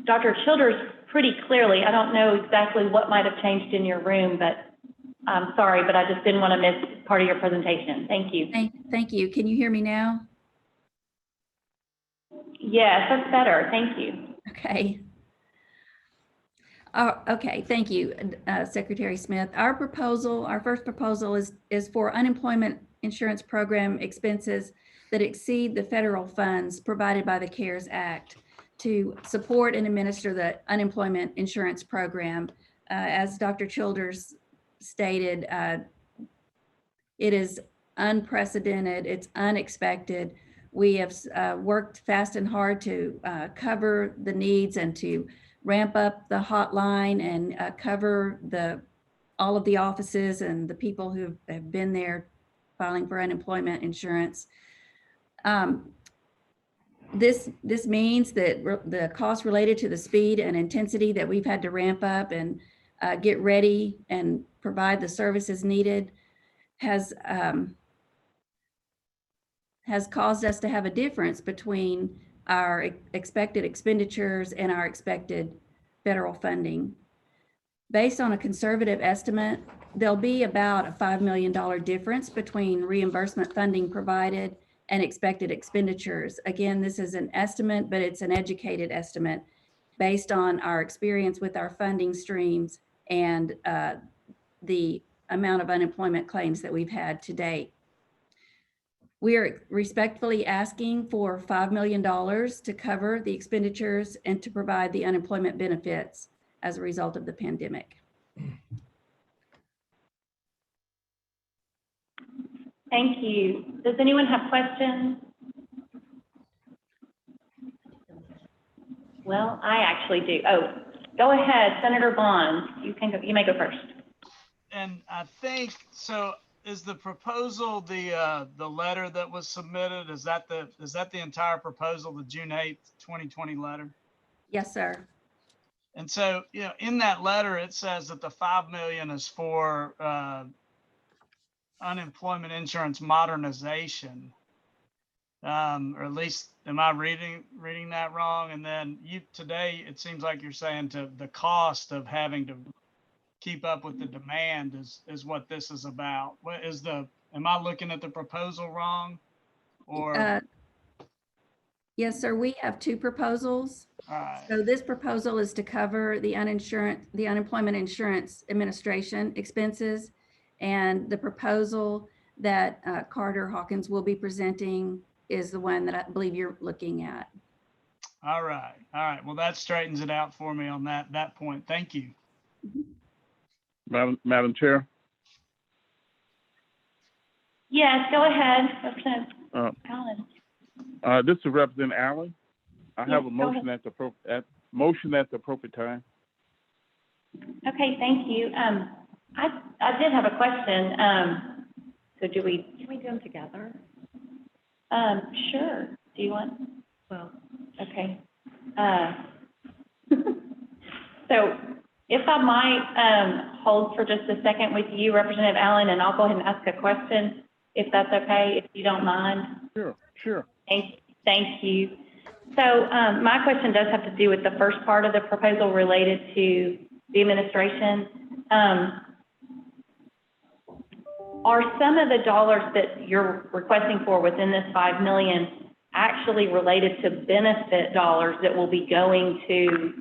Dr. Childers pretty clearly. I don't know exactly what might have changed in your room, but I'm sorry, but I just didn't want to miss part of your presentation. Thank you. Thank you. Can you hear me now? Yes, that's better. Thank you. Okay. Okay, thank you, Secretary Smith. Our first proposal is for unemployment insurance program expenses that exceed the federal funds provided by the CARES Act to support and administer the unemployment insurance program. As Dr. Childers stated, it is unprecedented, it's unexpected. We have worked fast and hard to cover the needs and to ramp up the hotline and cover all of the offices and the people who have been there filing for unemployment insurance. This means that the costs related to the speed and intensity that we've had to ramp up and get ready and provide the services needed has caused us to have a difference between our expected expenditures and our expected federal funding. Based on a conservative estimate, there'll be about a $5 million difference between reimbursement funding provided and expected expenditures. Again, this is an estimate, but it's an educated estimate based on our experience with our funding streams and the amount of unemployment claims that we've had to date. We are respectfully asking for $5 million to cover the expenditures and to provide the unemployment benefits as a result of the pandemic. Thank you. Does anyone have questions? Well, I actually do. Oh, go ahead, Senator Bond. You may go first. And I think, so is the proposal, the letter that was submitted, is that the entire proposal, the June 8th, 2020 letter? Yes, sir. And so, you know, in that letter, it says that the 5 million is for unemployment insurance modernization. Or at least, am I reading that wrong? And then today, it seems like you're saying to the cost of having to keep up with the demand is what this is about. Am I looking at the proposal wrong? Or yes, sir. We have two proposals. So this proposal is to cover the Unemployment Insurance Administration expenses. And the proposal that Carter Hawkins will be presenting is the one that I believe you're looking at. All right. Well, that straightens it out for me on that point. Thank you. Madam Chair. Yes, go ahead, Representative Allen. This is Representative Allen. I have a motion at the appropriate time. Okay, thank you. I did have a question. So can we do them together? Sure. Do you want? Well, okay. So if I might hold for just a second with you, Representative Allen, and I'll go ahead and ask a question, if that's okay, if you don't mind. Sure. Thank you. So my question does have to do with the first part of the proposal related to the administration. Are some of the dollars that you're requesting for within this 5 million actually related to benefit dollars that will be going to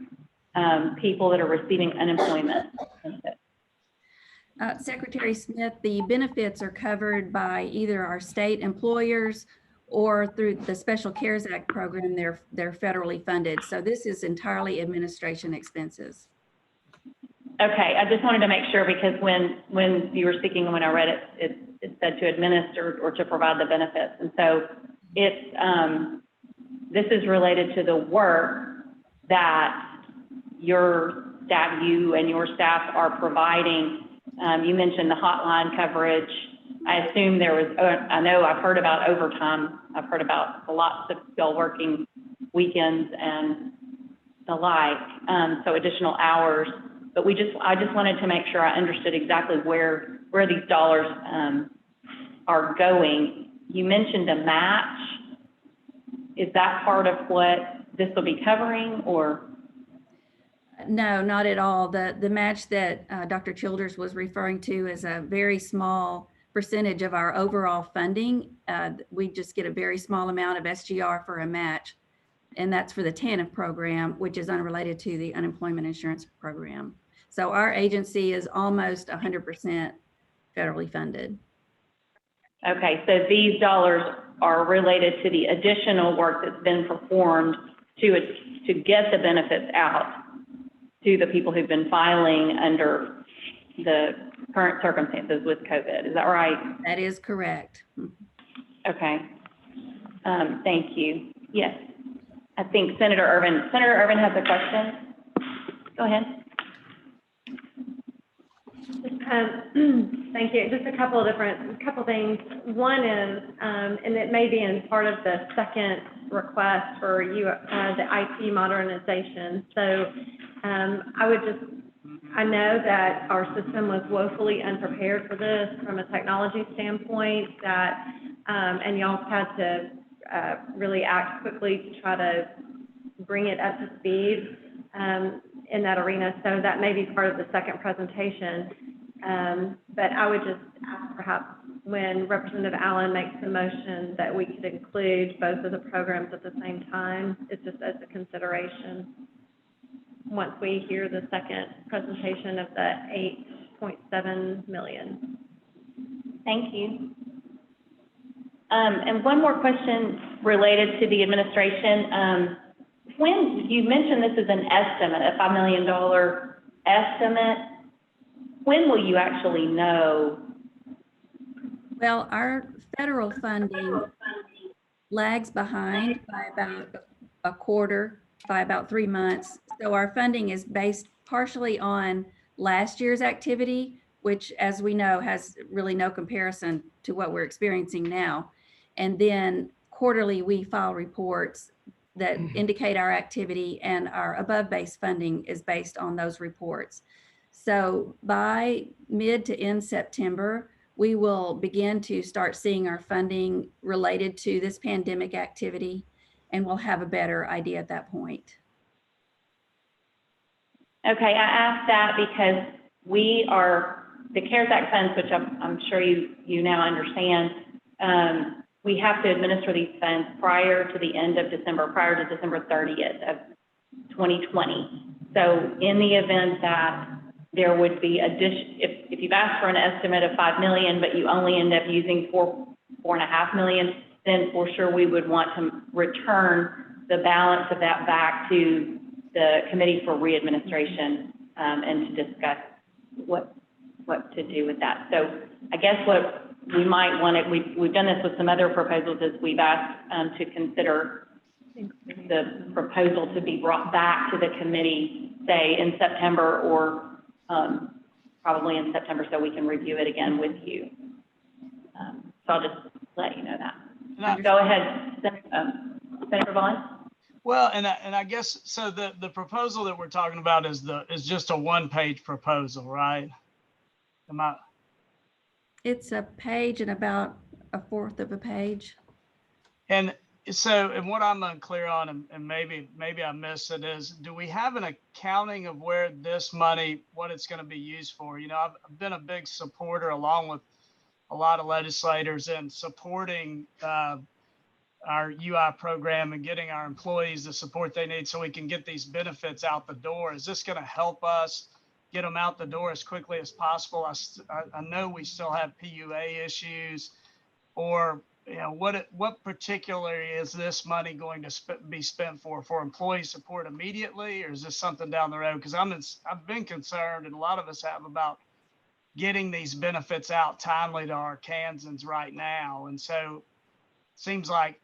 people that are receiving unemployment benefits? Secretary Smith, the benefits are covered by either our state employers or through the Special CARES Act program. They're federally funded. So this is entirely administration expenses. Okay, I just wanted to make sure, because when you were speaking and when I read it, it said to administer or to provide the benefits. And so this is related to the work that you and your staff are providing. You mentioned the hotline coverage. I assume I know I've heard about overtime. I've heard about lots of y'all working weekends and the like, so additional hours. But I just wanted to make sure I understood exactly where these dollars are going. You mentioned a match. Is that part of what this will be covering, or? No, not at all. The match that Dr. Childers was referring to is a very small percentage of our overall funding. We just get a very small amount of SGR for a match, and that's for the TANF program, which is unrelated to the unemployment insurance program. So our agency is almost 100% federally funded. Okay, so these dollars are related to the additional work that's been performed to get the benefits out to the people who've been filing under the current circumstances with COVID. Is that right? That is correct. Okay. Thank you. Yes. I think Senator Irvin has a question. Go ahead. Thank you. Just a couple things. One is, and it may be in part of the second request for you, the IT modernization. So I know that our system was woefully unprepared for this from a technology standpoint, and y'all had to really act quickly to try to bring it up to speed in that arena. So that may be part of the second presentation. But I would just ask, perhaps when Representative Allen makes the motion, that we could include both of the programs at the same time. It's just as a consideration once we hear the second presentation of the 8.7 million. Thank you. And one more question related to the administration. When you mentioned this is an estimate, a $5 million estimate, when will you actually know? Well, our federal funding lags behind by about a quarter, by about 3 months. So our funding is based partially on last year's activity, which, as we know, has really no comparison to what we're experiencing now. And then quarterly, we file reports that indicate our activity, and our above base funding is based on those reports. So by mid to end September, we will begin to start seeing our funding related to this pandemic activity, and we'll have a better idea at that point. Okay, I asked that because the CARES Act funds, which I'm sure you now understand, we have to administer these funds prior to the end of December, prior to December 30th of 2020. So in the event that there would be if you've asked for an estimate of 5 million, but you only end up using 4.5 million, then for sure we would want to return the balance of that back to the Committee for Readministration and to discuss what to do with that. So I guess what we might want to, we've done this with some other proposals, is we've asked to consider the proposal to be brought back to the committee, say in September or probably in September, so we can review it again with you. So I'll just let you know that. Go ahead, Senator Bond. Well, and I guess, so the proposal that we're talking about is just a one-page proposal, right? It's a page and about a fourth of a page. And so, and what I'm unclear on, and maybe I missed it, is do we have an accounting of where this money, what it's going to be used for? You know, I've been a big supporter, along with a lot of legislators, in supporting our UI program and getting our employees the support they need so we can get these benefits out the door. Is this going to help us get them out the door as quickly as possible? I know we still have PUA issues, or you know, what particularly is this money going to be spent for employee support immediately, or is this something down the road? Because I've been concerned, and a lot of us have, about getting these benefits out timely to our Kansans right now. And so it seems like,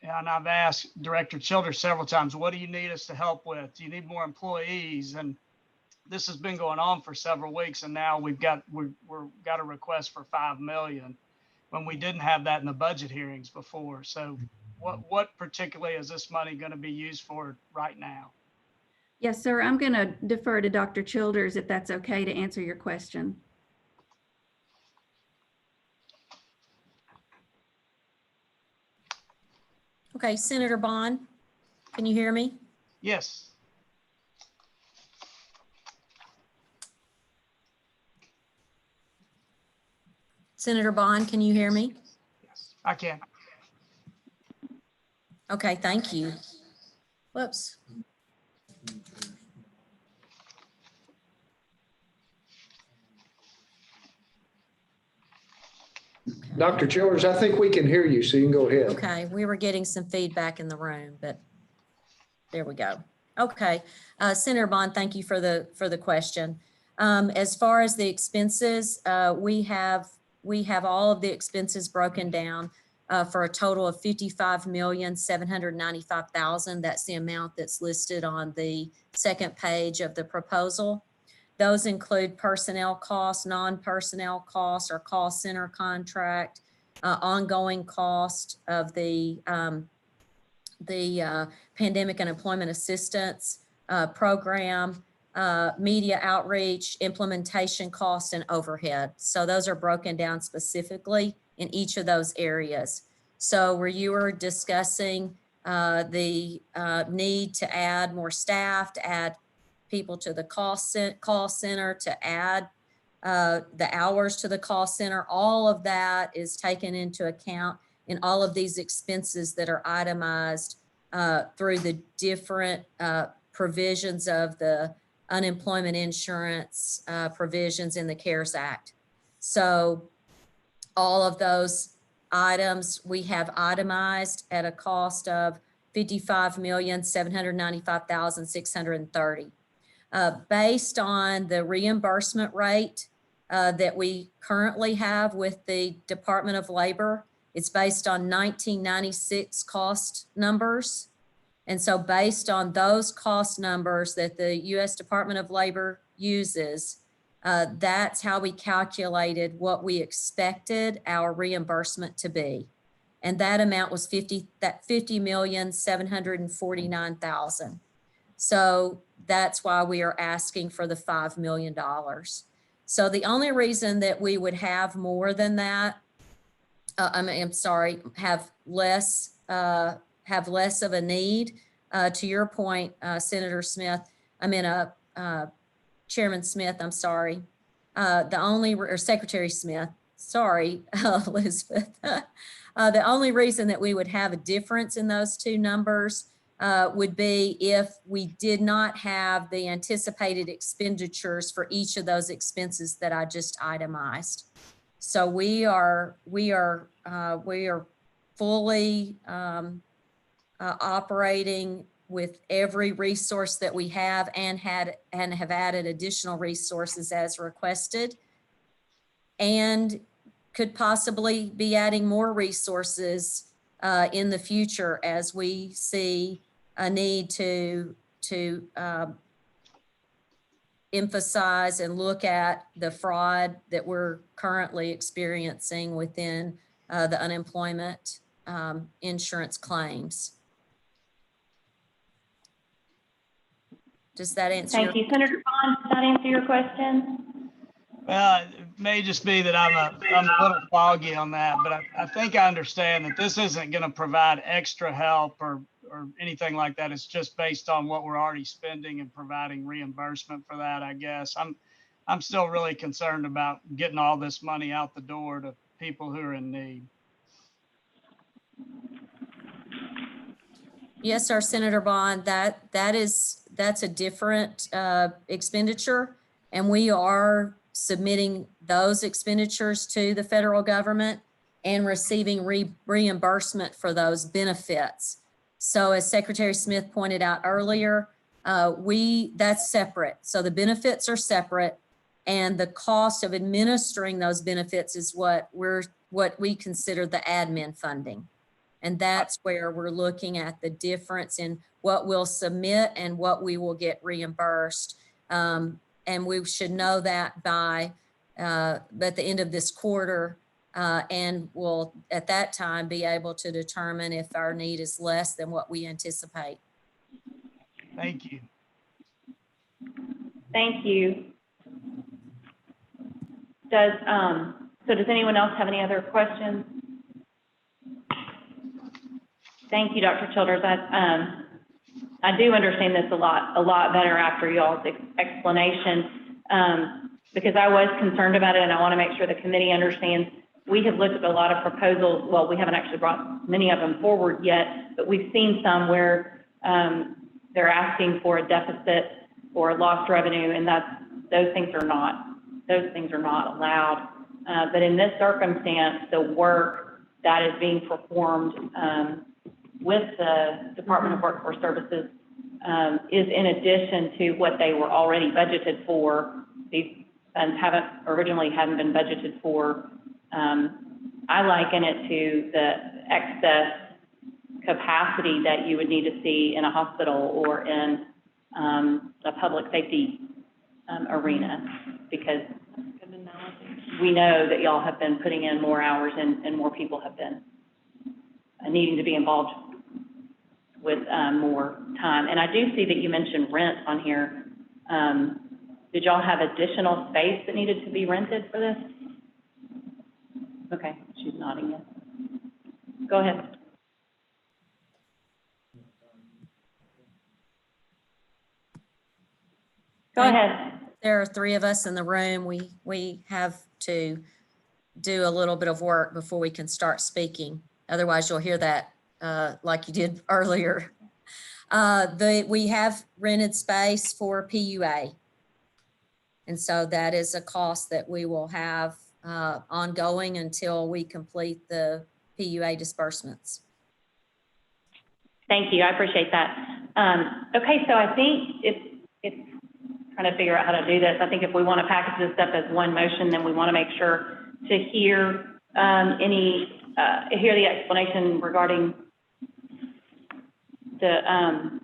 and I've asked Director Childers several times, what do you need us to help with? Do you need more employees? And this has been going on for several weeks, and now we've got a request for 5 million when we didn't have that in the budget hearings before. So what particularly is this money going to be used for right now? Yes, sir. I'm going to defer to Dr. Childers, if that's okay, to answer your question. Okay, Senator Bond, can you hear me? Yes. Senator Bond, can you hear me? Yes, I can. Okay, thank you. Whoops. Dr. Childers, I think we can hear you, so you can go ahead. Okay, we were getting some feedback in the room, but there we go. Okay, Senator Bond, thank you for the question. As far as the expenses, we have all of the expenses broken down for a total of $55,795,000. That's the amount that's listed on the second page of the proposal. Those include personnel costs, non-personnel costs, our call center contract, ongoing cost of the Pandemic and Employment Assistance program, media outreach, implementation costs, and overhead. So those are broken down specifically in each of those areas. So where you were discussing the need to add more staff, to add people to the call center, to add the hours to the call center, all of that is taken into account in all of these expenses that are itemized through the different provisions of the unemployment insurance provisions in the CARES Act. So all of those items we have itemized at a cost of $55,795,630. Based on the reimbursement rate that we currently have with the Department of Labor, it's based on 1996 cost numbers. And so based on those cost numbers that the U.S. Department of Labor uses, that's how we calculated what we expected our reimbursement to be. And that amount was $50,749,000. So that's why we are asking for the $5 million. So the only reason that we would have more than that, have less of a need, to your point, Senator Smith, Chairman Smith, I'm sorry. Or Secretary Smith, sorry, Elizabeth. The only reason that we would have a difference in those two numbers would be if we did not have the anticipated expenditures for each of those expenses that I just itemized. So we are fully operating with every resource that we have and have added additional resources as requested, and could possibly be adding more resources in the future as we see a need to emphasize and look at the fraud that we're currently experiencing within the unemployment insurance claims. Does that answer? Thank you, Senator Bond. Does that answer your question? Well, it may just be that I'm a little foggy on that, but I think I understand that this isn't going to provide extra help or anything like that. It's just based on what we're already spending and providing reimbursement for that, I guess. I'm still really concerned about getting all this money out the door to people who are in need. Yes, sir, Senator Bond, that's a different expenditure, and we are submitting those expenditures to the federal government and receiving reimbursement for those benefits. So as Secretary Smith pointed out earlier, that's separate. So the benefits are separate, and the cost of administering those benefits is what we consider the admin funding. And that's where we're looking at the difference in what we'll submit and what we will get reimbursed. And we should know that by at the end of this quarter, and we'll at that time be able to determine if our need is less than what we anticipate. Thank you. Thank you. Does anyone else have any other questions? Thank you, Dr. Childers. I do understand this a lot better after y'all's explanation, because I was concerned about it, and I want to make sure the committee understands. We have looked at a lot of proposals. Well, we haven't actually brought many of them forward yet, but we've seen some where they're asking for a deficit or lost revenue, and those things are not allowed. But in this circumstance, the work that is being performed with the Department of Workforce Services is in addition to what they were already budgeted for. These funds hadn't been budgeted for. I liken it to the excess capacity that you would need to see in a hospital or in a public safety arena, because we know that y'all have been putting in more hours and more people have been needing to be involved with more time. And I do see that you mentioned rent on here. Did y'all have additional space that needed to be rented for this? Okay, she's nodding yes. Go ahead. Go ahead. There are three of us in the room. We have to do a little bit of work before we can start speaking. Otherwise, you'll hear that like you did earlier. We have rented space for PUA. And so that is a cost that we will have ongoing until we complete the PUA disbursements. Thank you. I appreciate that. Okay, so I think it's trying to figure out how to do this. I think if we want to package this up as one motion, then we want to make sure to hear hear the explanation regarding the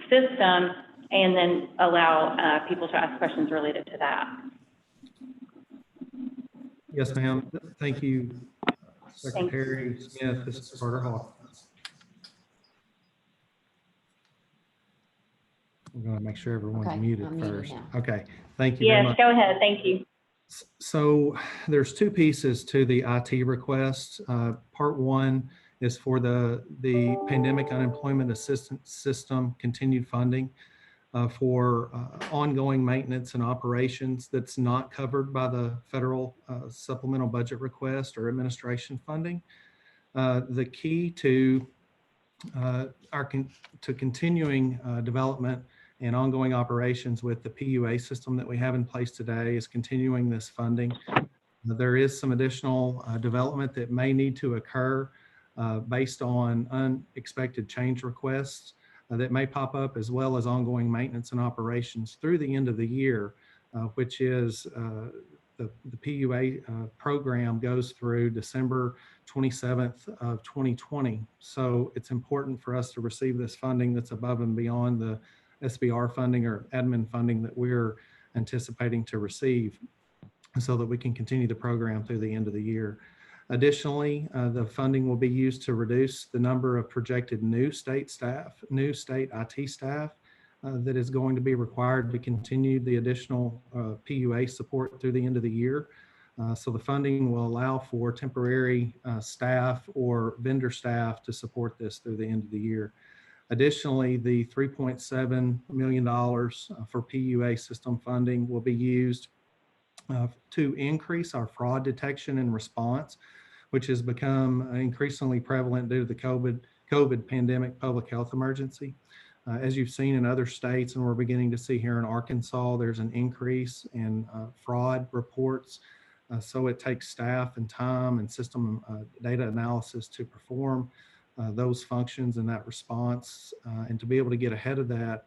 system, and then allow people to ask questions related to that. Yes, ma'am. Thank you, Secretary Smith. This is Carter Hawkins. We're going to make sure everyone's muted first. Okay, thank you very much. Yes, go ahead. Thank you. So there's two pieces to the IT request. Part one is for the Pandemic Unemployment Assistance System continued funding for ongoing maintenance and operations that's not covered by the federal supplemental budget request or administration funding. The key to continuing development and ongoing operations with the PUA system that we have in place today is continuing this funding. There is some additional development that may need to occur based on unexpected change requests that may pop up, as well as ongoing maintenance and operations through the end of the year, which is the PUA program goes through December 27th of 2020. So it's important for us to receive this funding that's above and beyond the SBR funding or admin funding that we're anticipating to receive, so that we can continue the program through the end of the year. Additionally, the funding will be used to reduce the number of projected new state IT staff that is going to be required to continue the additional PUA support through the end of the year. So the funding will allow for temporary staff or vendor staff to support this through the end of the year. Additionally, the $3.7 million for PUA system funding will be used to increase our fraud detection and response, which has become increasingly prevalent due to the COVID pandemic public health emergency. As you've seen in other states, and we're beginning to see here in Arkansas, there's an increase in fraud reports. So it takes staff and time and system data analysis to perform those functions and that response. And to be able to get ahead of that,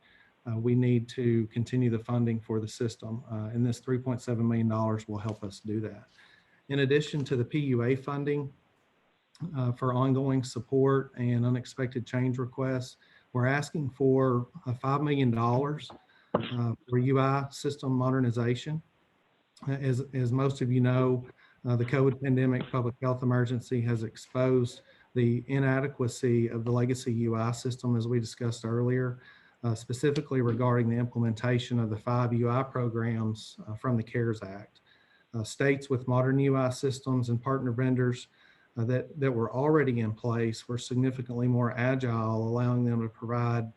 we need to continue the funding for the system. And this $3.7 million will help us do that. In addition to the PUA funding for ongoing support and unexpected change requests, we're asking for $5 million for UI system modernization. As most of you know, the COVID pandemic public health emergency has exposed the inadequacy of the legacy UI system, as we discussed earlier, specifically regarding the implementation of the 5 UI programs from the CARES Act. States with modern UI systems and partner vendors that were already in place were significantly more agile, allowing them to provide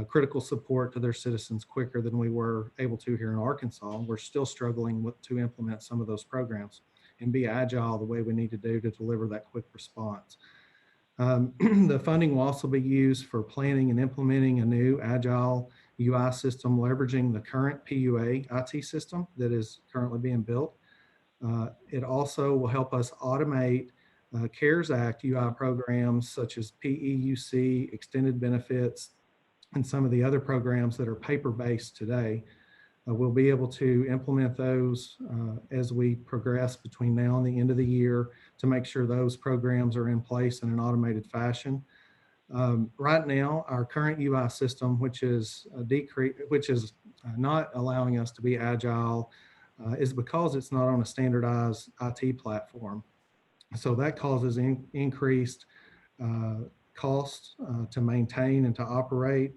critical support to their citizens quicker than we were able to here in Arkansas. We're still struggling to implement some of those programs and be agile the way we need to do to deliver that quick response. The funding will also be used for planning and implementing a new agile UI system, leveraging the current PUA IT system that is currently being built. It also will help us automate CARES Act UI programs such as PEUC, extended benefits, and some of the other programs that are paper-based today. We'll be able to implement those as we progress between now and the end of the year to make sure those programs are in place in an automated fashion. Right now, our current UI system, which is not allowing us to be agile, is because it's not on a standardized IT platform. So that causes increased costs to maintain and to operate.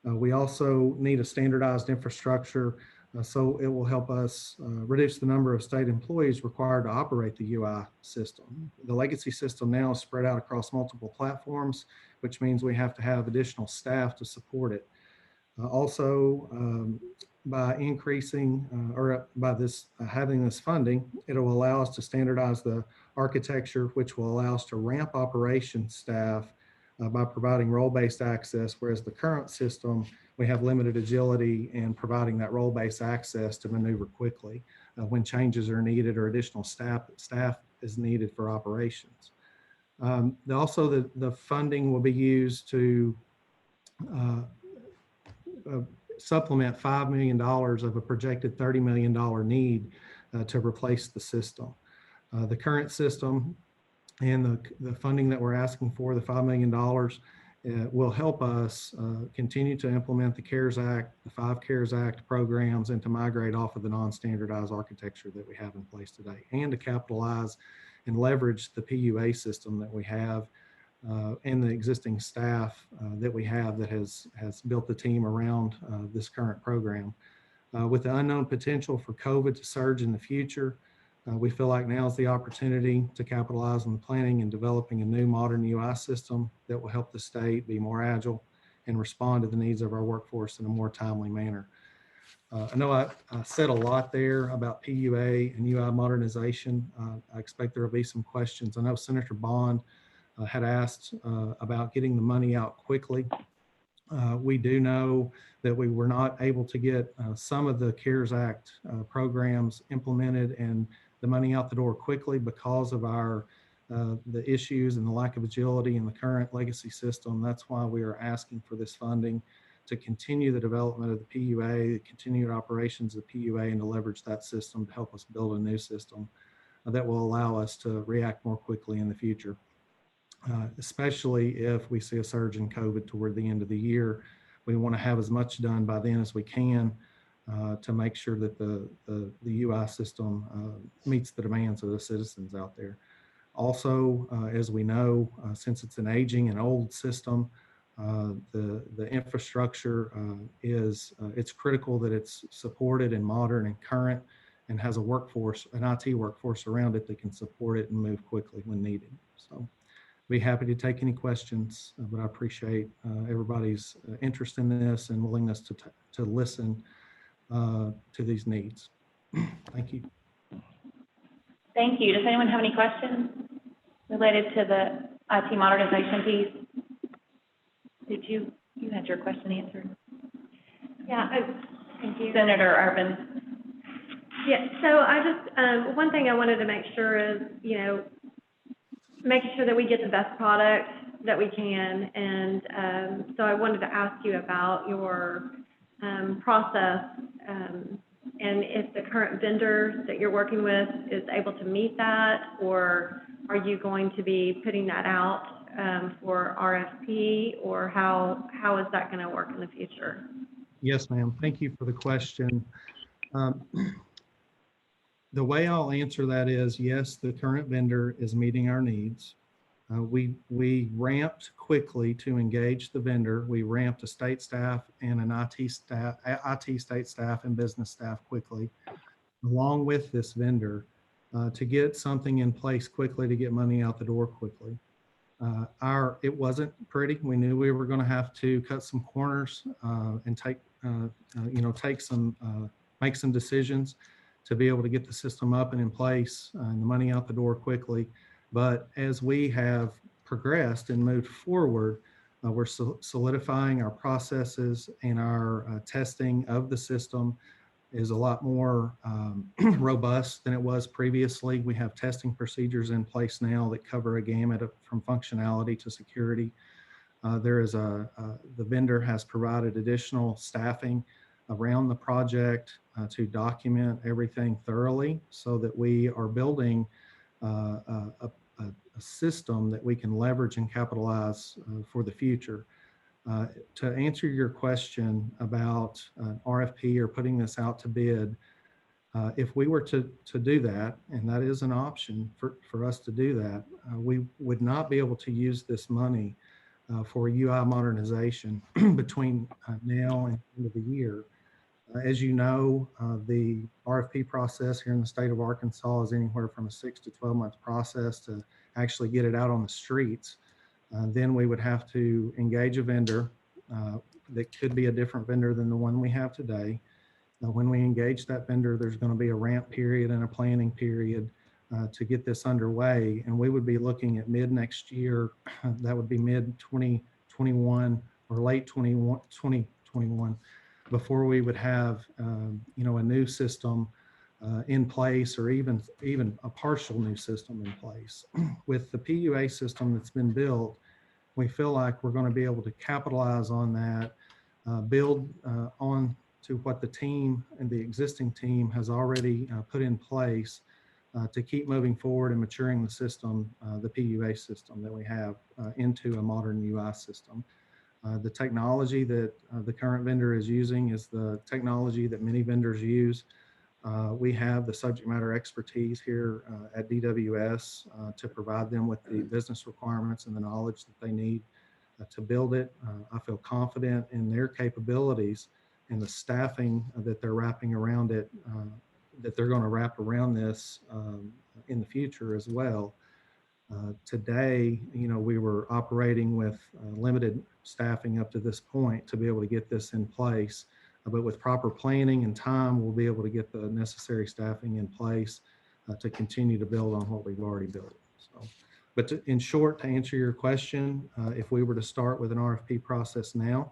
We also need a standardized infrastructure, so it will help us reduce the number of state employees required to operate the UI system. The legacy system now is spread out across multiple platforms, which means we have to have additional staff to support it. By increasing having this funding, it will allow us to standardize the architecture, which will allow us to ramp operations staff by providing role-based access, whereas the current system, we have limited agility in providing that role-based access to maneuver quickly when changes are needed or additional staff is needed for operations. Also, the funding will be used to supplement $5 million of a projected $30 million need to replace the system. The current system and the funding that we're asking for, the $5 million, will help us continue to implement the CARES Act, the 5 CARES Act programs, and to migrate off of the non-standardized architecture that we have in place today, and to capitalize and leverage the PUA system that we have and the existing staff that we have that has built the team around this current program. With the unknown potential for COVID to surge in the future, we feel like now is the opportunity to capitalize on the planning and developing a new modern UI system that will help the state be more agile and respond to the needs of our workforce in a more timely manner. I know I said a lot there about PUA and UI modernization. I expect there will be some questions. I know Senator Bond had asked about getting the money out quickly. We do know that we were not able to get some of the CARES Act programs implemented and the money out the door quickly because of the issues and the lack of agility in the current legacy system. That's why we are asking for this funding to continue the development of the PUA, the continued operations of the PUA, and to leverage that system to help us build a new system that will allow us to react more quickly in the future. Especially if we see a surge in COVID toward the end of the year. We want to have as much done by then as we can to make sure that the UI system meets the demands of the citizens out there. Also, as we know, since it's an aging and old system, the infrastructure it's critical that it's supported and modern and current and has a workforce, an IT workforce around it that can support it and move quickly when needed. So be happy to take any questions, but I appreciate everybody's interest in this and willingness to listen to these needs. Thank you. Thank you. Does anyone have any questions related to the IT modernization piece? Did you had your question answered? Yeah, thank you. Senator Urban. Yeah, so I just, one thing I wanted to make sure is, making sure that we get the best product that we can. And so I wanted to ask you about your process and if the current vendor that you're working with is able to meet that, or are you going to be putting that out for RFP, or how is that going to work in the future? Yes, ma'am. Thank you for the question. The way I'll answer that is, yes, the current vendor is meeting our needs. We ramped quickly to engage the vendor. We ramped a state staff and an IT state staff and business staff quickly, along with this vendor, to get something in place quickly, to get money out the door quickly. It wasn't pretty. We knew we were going to have to cut some corners and make some decisions to be able to get the system up and in place and the money out the door quickly. But as we have progressed and moved forward, we're solidifying our processes, and our testing of the system is a lot more robust than it was previously. We have testing procedures in place now that cover a gamut from functionality to security. The vendor has provided additional staffing around the project to document everything thoroughly, so that we are building a system that we can leverage and capitalize for the future. To answer your question about RFP or putting this out to bid, if we were to do that, and that is an option for us to do that, we would not be able to use this money for UI modernization between now and the end of the year. As you know, the RFP process here in the state of Arkansas is anywhere from a 6 to 12 month process to actually get it out on the streets. Then we would have to engage a vendor that could be a different vendor than the one we have today. When we engage that vendor, there's going to be a ramp period and a planning period to get this underway. And we would be looking at mid next year. That would be mid 2021 or late 2021 before we would have a new system in place, or even a partial new system in place. With the PUA system that's been built, we feel like we're going to be able to capitalize on that, build on to what the team and the existing team has already put in place to keep moving forward and maturing the system, the PUA system that we have, into a modern UI system. The technology that the current vendor is using is the technology that many vendors use. We have the subject matter expertise here at DWS to provide them with the business requirements and the knowledge that they need to build it. I feel confident in their capabilities and the staffing that they're wrapping around it, that they're going to wrap around this in the future as well. Today, we were operating with limited staffing up to this point to be able to get this in place. But with proper planning and time, we'll be able to get the necessary staffing in place to continue to build on what we've already built. So, but in short, to answer your question, if we were to start with an RFP process now,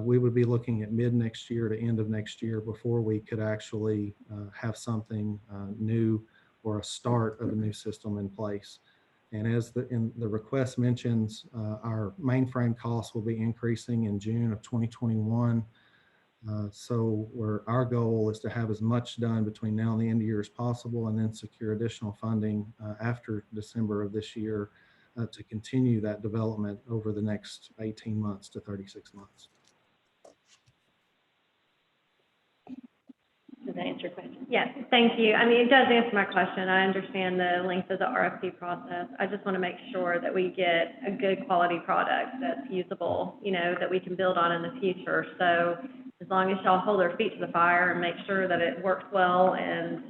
we would be looking at mid next year to end of next year before we could actually have something new or a start of a new system in place. And as the request mentions, our mainframe costs will be increasing in June of 2021. So our goal is to have as much done between now and the end of the year as possible, and then secure additional funding after December of this year to continue that development over the next 18 months to 36 months. Does that answer your question? Yes, thank you. I mean, it does answer my question. I understand the length of the RFP process. I just want to make sure that we get a good quality product that's usable, that we can build on in the future. So as long as y'all hold their feet to the fire and make sure that it works well, and,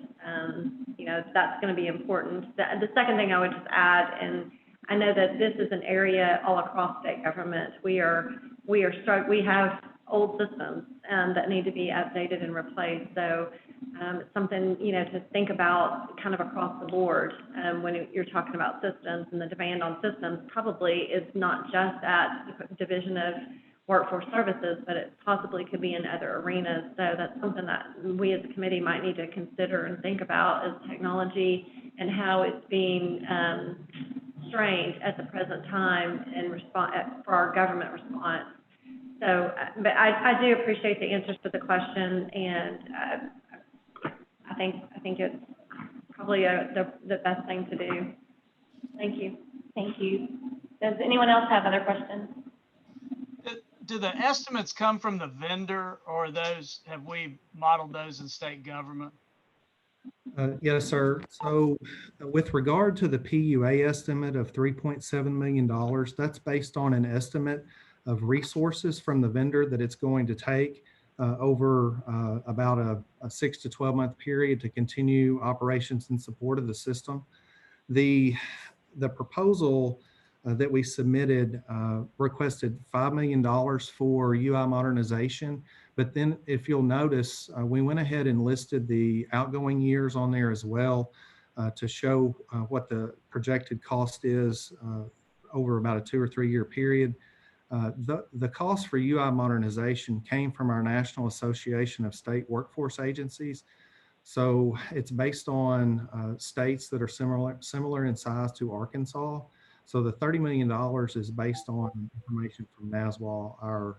that's going to be important. The second thing I would just add, and I know that this is an area all across state government. We have old systems that need to be updated and replaced. So it's something, to think about kind of across the board when you're talking about systems, and the demand on systems probably is not just at the Division of Workforce Services, but it possibly could be in other arenas. So that's something that we as a committee might need to consider and think about, is technology and how it's being strained at the present time in response for our government response. So, but I do appreciate the answers to the question, and I think it's probably the best thing to do. Thank you. Thank you. Does anyone else have other questions? Do the estimates come from the vendor, or have we modeled those in state government? Yes, sir. So with regard to the PUA estimate of $3.7 million, that's based on an estimate of resources from the vendor that it's going to take over about a 6 to 12 month period to continue operations in support of the system. The proposal that we submitted requested $5 million for UI modernization. But then if you'll notice, we went ahead and listed the outgoing years on there as well to show what the projected cost is over about a 2 or 3 year period. The cost for UI modernization came from our National Association of State Workforce Agencies. So it's based on states that are similar in size to Arkansas. So the $30 million is based on information from NASWA, our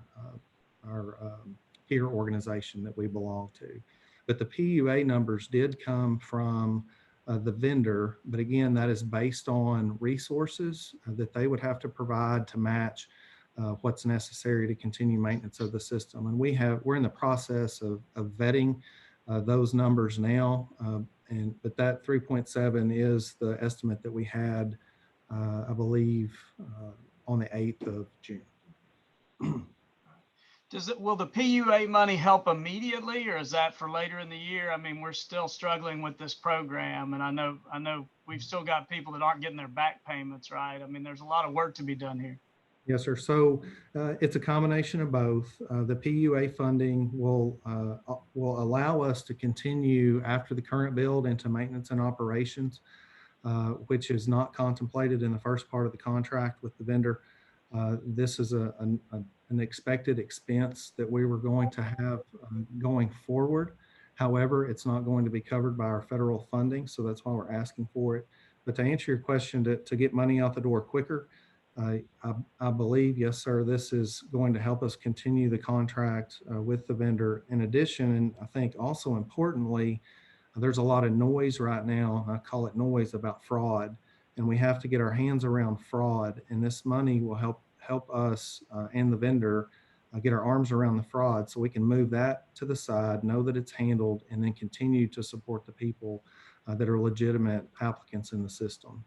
peer organization that we belong to. But the PUA numbers did come from the vendor, but again, that is based on resources that they would have to provide to match what's necessary to continue maintenance of the system. And we're in the process of vetting those numbers now, but that 3.7 is the estimate that we had, I believe, on the 8th of June. Will the PUA money help immediately, or is that for later in the year? I mean, we're still struggling with this program, and I know we've still got people that aren't getting their back payments, right? I mean, there's a lot of work to be done here. Yes, sir. So it's a combination of both. The PUA funding will allow us to continue after the current build into maintenance and operations, which is not contemplated in the first part of the contract with the vendor. This is an expected expense that we were going to have going forward. However, it's not going to be covered by our federal funding, so that's why we're asking for it. But to answer your question, to get money out the door quicker, I believe, yes, sir, this is going to help us continue the contract with the vendor. In addition, and I think also importantly, there's a lot of noise right now, I call it noise, about fraud, and we have to get our hands around fraud, and this money will help us and the vendor get our arms around the fraud so we can move that to the side, know that it's handled, and then continue to support the people that are legitimate applicants in the system.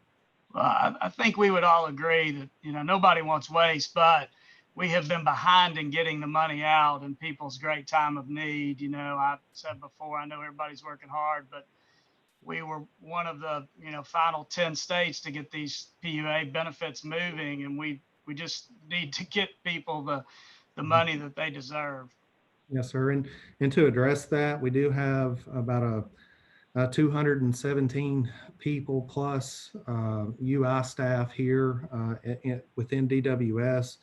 Well, I think we would all agree that, you know, nobody wants waste, but we have been behind in getting the money out in people's great time of need. You know, I've said before, I know everybody's working hard, but we were one of the, you know, final 10 states to get these PUA benefits moving, and we just need to get people the money that they deserve. Yes, sir. And to address that, we do have about 217 people plus UI staff here within DWS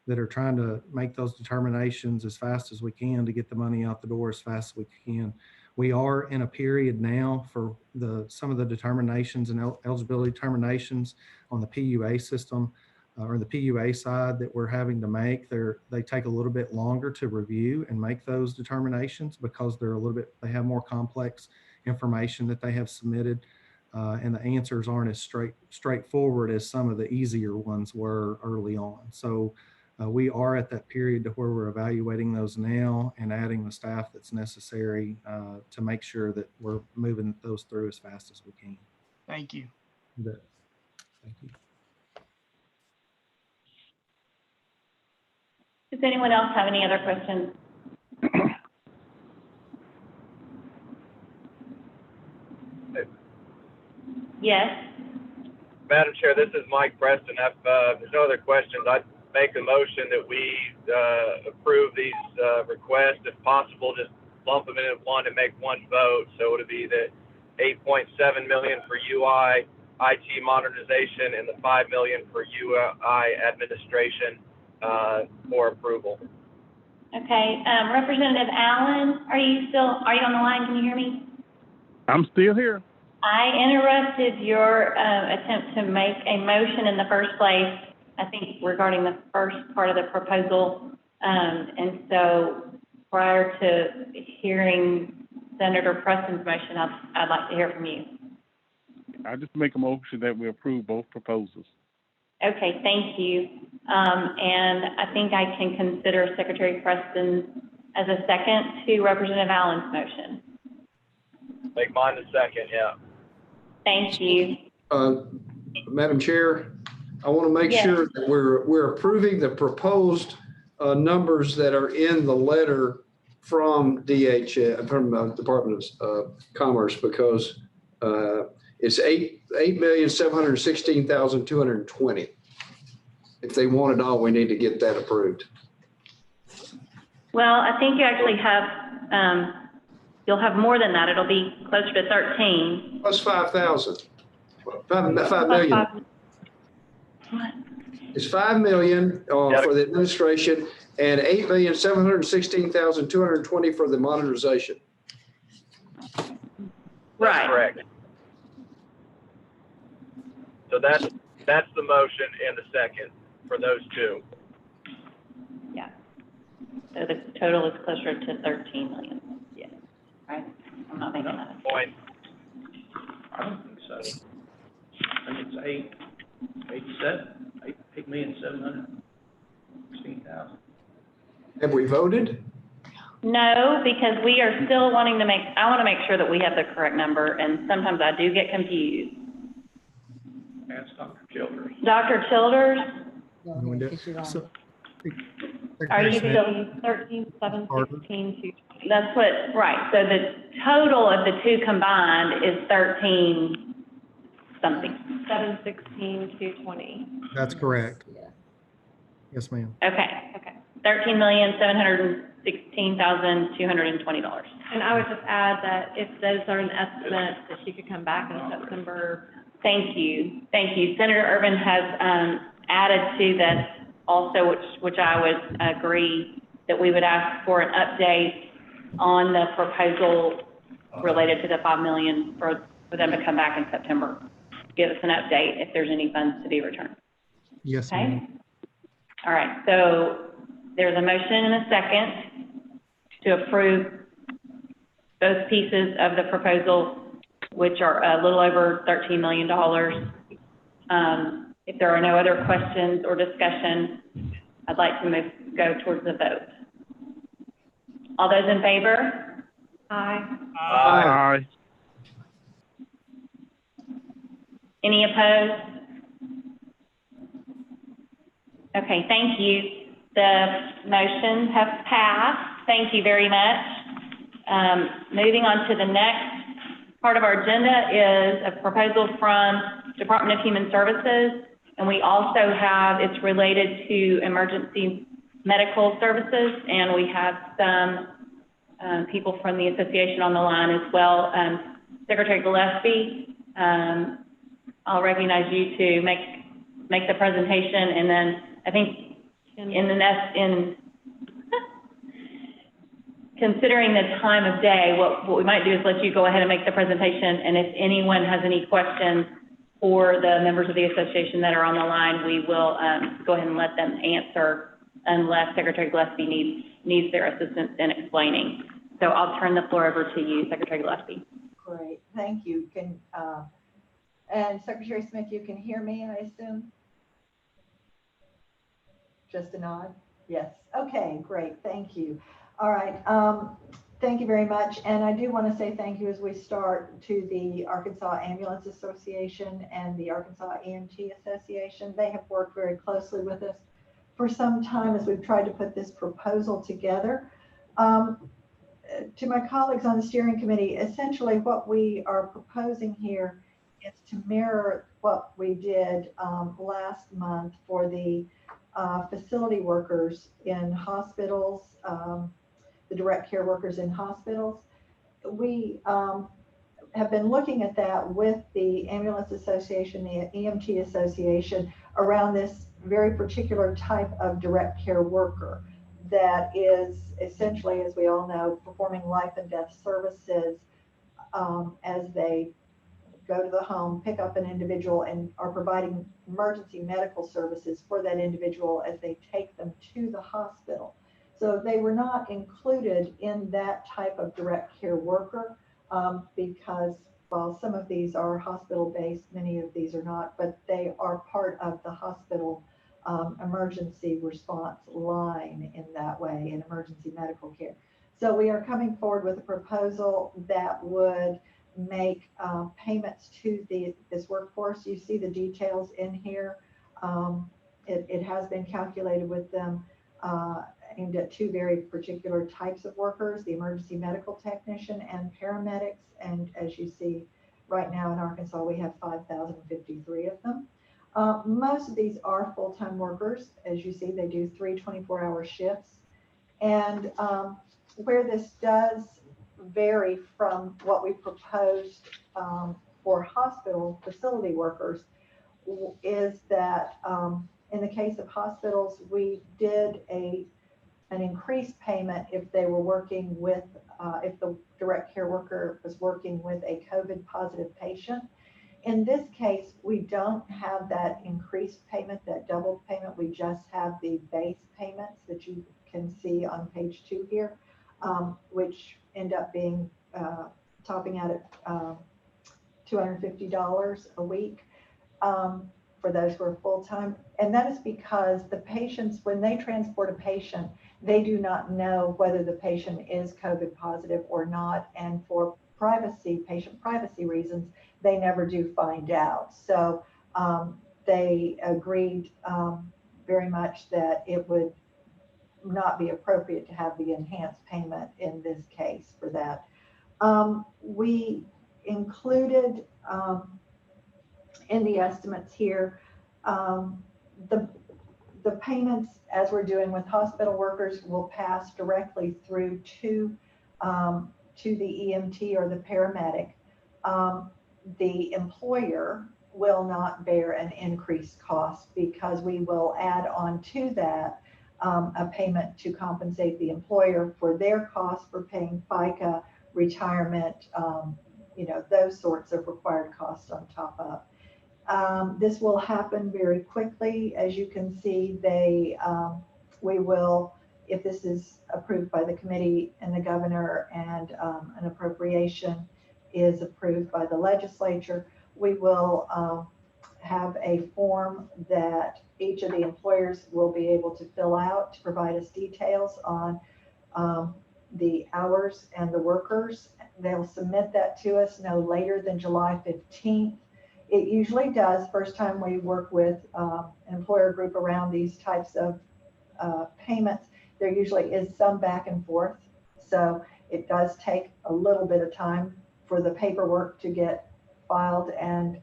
that are trying to make those determinations as fast as we can to get the money out the door as fast as we can. We are in a period now for some of the determinations and eligibility determinations on the PUA system or the PUA side that we're having to make. They take a little bit longer to review and make those determinations because they have more complex information that they have submitted, and the answers aren't as straightforward as some of the easier ones were early on. So we are at that period to where we're evaluating those now and adding the staff that's necessary to make sure that we're moving those through as fast as we can. Thank you. Thank you. Does anyone else have any other questions? Yes. Madam Chair, this is Mike Preston. If there's no other questions, I'd make a motion that we approve these requests. If possible, just lump them in at one and make one vote. So it would be the $8.7 million for UI IT modernization and the $5 million for UI administration for approval. Okay, Representative Allen, are you on the line? Can you hear me? I'm still here. I interrupted your attempt to make a motion in the first place, I think regarding the first part of the proposal. And so prior to hearing Senator Preston's motion, I'd like to hear from you. I just make a motion that we approve both proposals. Okay, thank you. And I think I can consider Secretary Preston as a second to Representative Allen's motion. Make mine the second, yeah. Thank you. Madam Chair, I want to make sure that we're approving the proposed numbers that are in the letter from Department of Commerce, because it's $8,716,220. If they want it all, we need to get that approved. Well, I think you actually have, you'll have more than that. It'll be closer to 13. Plus 5,000. 5 million. What? It's 5 million for the administration and 8,716,220 for the modernization. Right. Correct. So that's the motion and the second for those two. Yeah. So the total is closer to 13 million. Yeah. Right. I'm not thinking that. Point. I don't think so. I think it's 8,716,000. Have we voted? No, because we are still wanting to I want to make sure that we have the correct number, and sometimes I do get confused. Ask Dr. Childers. Dr. Childers? So, Are you still 13,716? That's what, right. So the total of the two combined is 13 something. 716,220. that's correct. Yes, ma'am. Okay. 13,716,220. And I would just add that if those are an estimate, that she could come back in September. Thank you. Senator Urban has added to this also, which I would agree that we would ask for an update on the proposal related to the 5 million for them to come back in September. Give us an update if there's any funds to be returned. Yes, Okay. ma'am. All right, so there's a motion and a second to approve both pieces of the proposal, which are a little over $13 million. If there are no other questions or discussion, I'd like to go towards the vote. All those in favor? Aye. Aye. Any opposed? Okay, thank you. The motions have passed. Thank you very much. Moving on to the next part of our agenda is a proposal from Department of Human Services. And we also have, it's related to emergency medical services. And we have some people from the association on the line as well. Secretary Gillespie, I'll recognize you to make the presentation, and then I think considering the time of day, what we might do is let you go ahead and make the presentation, and if anyone has any questions for the members of the association that are on the line, we will go ahead and let them answer unless Secretary Gillespie needs their assistance in explaining. So I'll turn the floor over to you, Secretary Gillespie. Great, thank you. And Secretary Smith, you can hear me, I assume? Just a nod? Yes. Okay, great. Thank you. All right. Thank you very much. And I do want to say thank you as we start to the Arkansas Ambulance Association and the Arkansas EMT Association. They have worked very closely with us for some time as we've tried to put this proposal together. To my colleagues on the steering committee, essentially what we are proposing here is to mirror what we did last month for the facility workers in hospitals, the direct care workers in hospitals. We have been looking at that with the Ambulance Association, the EMT Association, around this very particular type of direct care worker that is essentially, as we all know, performing life and death services as they go to the home, pick up an individual, and are providing emergency medical services for that individual as they take them to the hospital. So they were not included in that type of direct care worker because while some of these are hospital-based, many of these are not, but they are part of the hospital emergency response line in that way, in emergency medical care. So we are coming forward with a proposal that would make payments to this workforce. You see the details in here. It has been calculated with them aimed at two very particular types of workers, the emergency medical technician and paramedics. And as you see right now in Arkansas, we have 5,053 of them. Most of these are full-time workers. As you see, they do 3 24-hour shifts. And where this does vary from what we proposed for hospital facility workers is that in the case of hospitals, we did an increased payment if they were working with, if the direct care worker was working with a COVID positive patient. In this case, we don't have that increased payment, that doubled payment. We just have the base payments that you can see on page 2 here, which end up being topping out at $250 a week for those who are full-time. And that is because the patients, when they transport a patient, they do not know whether the patient is COVID positive or not. And for privacy, patient privacy reasons, they never do find out. So they agreed very much that it would not be appropriate to have the enhanced payment in this case for that. We included in the estimates here the payments, as we're doing with hospital workers, will pass directly through to the EMT or the paramedic. The employer will not bear an increased cost because we will add on to that a payment to compensate the employer for their costs for paying FICA, retirement, those sorts of required costs on top of. This will happen very quickly. As you can see, we will, if this is approved by the committee and the governor and an appropriation is approved by the legislature, we will have a form that each of the employers will be able to fill out to provide us details on the hours and the workers. They'll submit that to us no later than July 15th. It usually does, first time we work with an employer group around these types of payments, there usually is some back and forth. So it does take a little bit of time for the paperwork to get filed and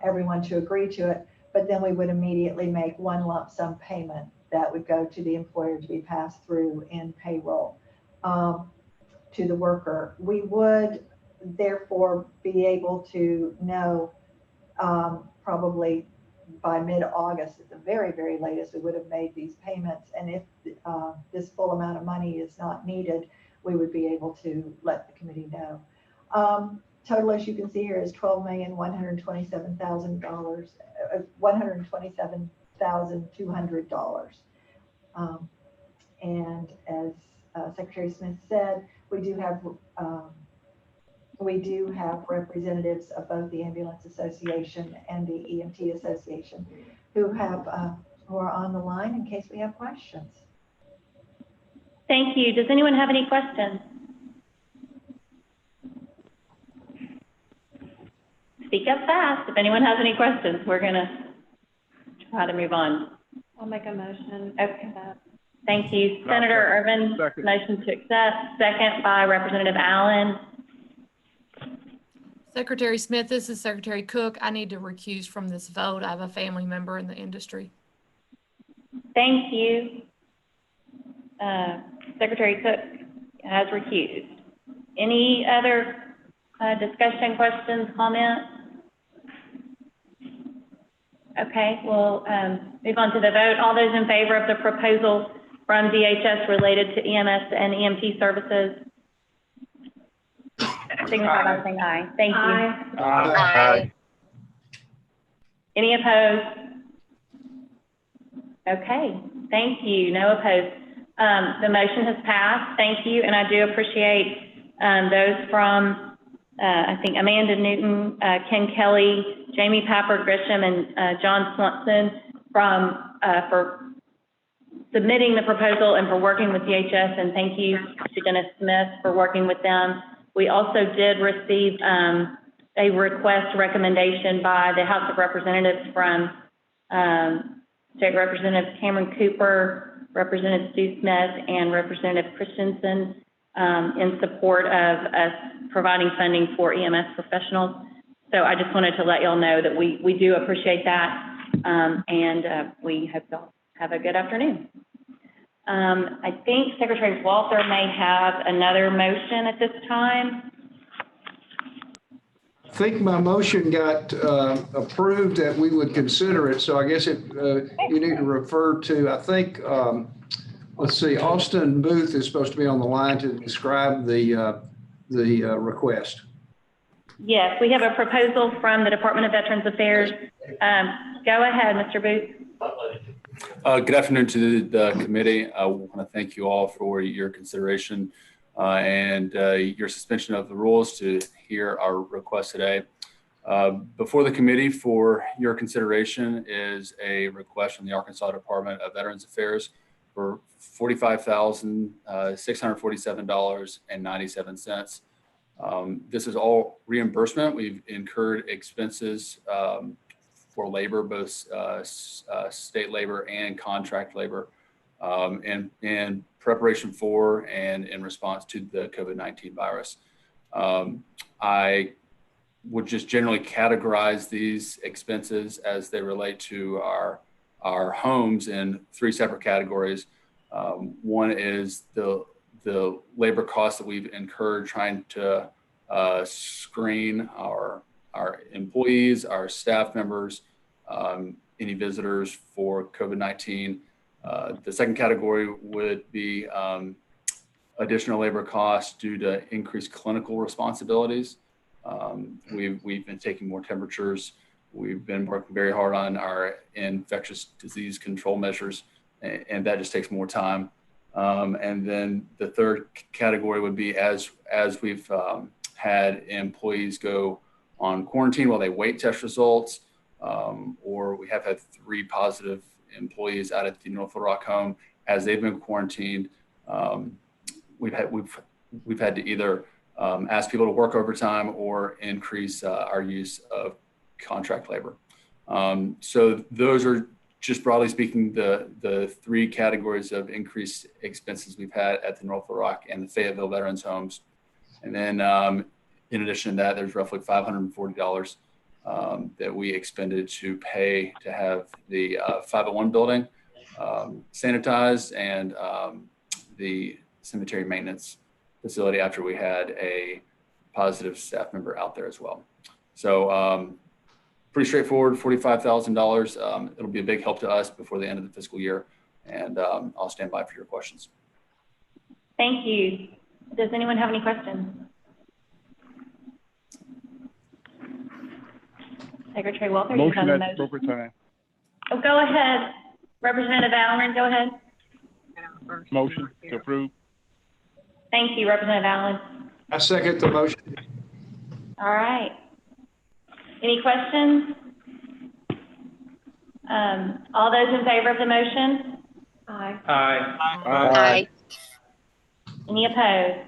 everyone to agree to it. But then we would immediately make one lump sum payment that would go to the employer to be passed through in payroll to the worker. We would therefore be able to know probably by mid-August at the very, very latest, we would have made these payments. And if this full amount of money is not needed, we would be able to let the committee know. Total, as you can see here, is $12,127,000, $127,200. And as Secretary Smith said, we do have representatives of both the Ambulance Association and the EMT Association who are on the line in case we have questions. Thank you. Does anyone have any questions? Speak up fast if anyone has any questions. We're going to try to move on. I'll make a motion. Okay. Thank you. Senator Irvin, motion to accept. Second by Representative Allen. Secretary Smith, this is Secretary Cook. I need to recuse from this vote. I have a family member in the industry. Thank you. Secretary Cook has recused. Any other discussion, questions, comments? Okay, we'll move on to the vote. All those in favor of the proposal from DHS related to EMS and EMT services, signify by saying aye. Thank you. Aye. Any opposed? Okay, thank you. No opposed. The motion has passed. Thank you, and I do appreciate those from I think Amanda Newton, Ken Kelly, Jamie Papper Grisham, and John Swanson for submitting the proposal and for working with DHS. And thank you to Dennis Smith for working with them. We also did receive a recommendation by the House of Representatives from State Representative Cameron Cooper, Representative Stu Smith, and Representative Christensen in support of us providing funding for EMS professionals. So I just wanted to let y'all know that we do appreciate that, and we hope y'all have a good afternoon. I think Secretary Walther may have another motion at this time. I think my motion got approved that we would consider it. So I guess you need to refer to, I think, let's see, Austin Booth is supposed to be on the line to describe the request. Yes, we have a proposal from the Department of Veterans Affairs. Go ahead, Mr. Booth. Good afternoon to the committee. I want to thank you all for your consideration and your suspension of the rules to hear our request today. Before the committee for your consideration is a request from the Arkansas Department of Veterans Affairs for $45,647.97. This is all reimbursement. We've incurred expenses for labor, both state labor and contract labor, in preparation for and in response to the COVID-19 virus. I would just generally categorize these expenses as they relate to our homes in three separate categories. One is the labor costs that we've incurred trying to screen our employees, our staff members, any visitors for COVID-19. The second category would be additional labor costs due to increased clinical responsibilities. We've been taking more temperatures. We've been working very hard on our infectious disease control measures, and that just takes more time. And then the third category would be as we've had employees go on quarantine while they wait test results, or we have had 3 positive employees out at the North Little Rock home as they've been quarantined. We've had to either ask people to work overtime or increase our use of contract labor. So those are just broadly speaking the 3 categories of increased expenses we've had at the North Little Rock and the Fayetteville Veterans Homes. And then in addition to that, there's roughly $540 that we expended to pay to have the 501 building sanitized and the cemetery maintenance facility after we had a positive staff member out there as well. So pretty straightforward, $45,000. It'll be a big help to us before the end of the fiscal year. And I'll stand by for your questions. Thank you. Does anyone have any questions? Secretary Walters, you have a Motion at the motion. appropriate time. Oh, go ahead. Representative Allen, go ahead. Motion to approve. Thank you, Representative Allen. I second the motion. All right. Any questions? All those in favor of the motion? Aye. Aye. Any opposed?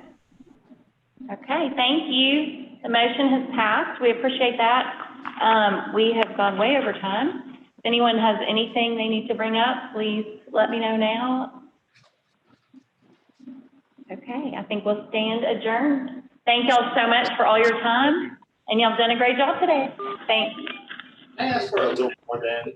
Okay, thank you. The motion has passed. We appreciate that. We have gone way over time. If anyone has anything they need to bring up, please let me know now. Okay, I think we'll stand adjourned. Thank y'all so much for all your time, and y'all have done a great job today. Thanks. Can I ask for a little more, Dan?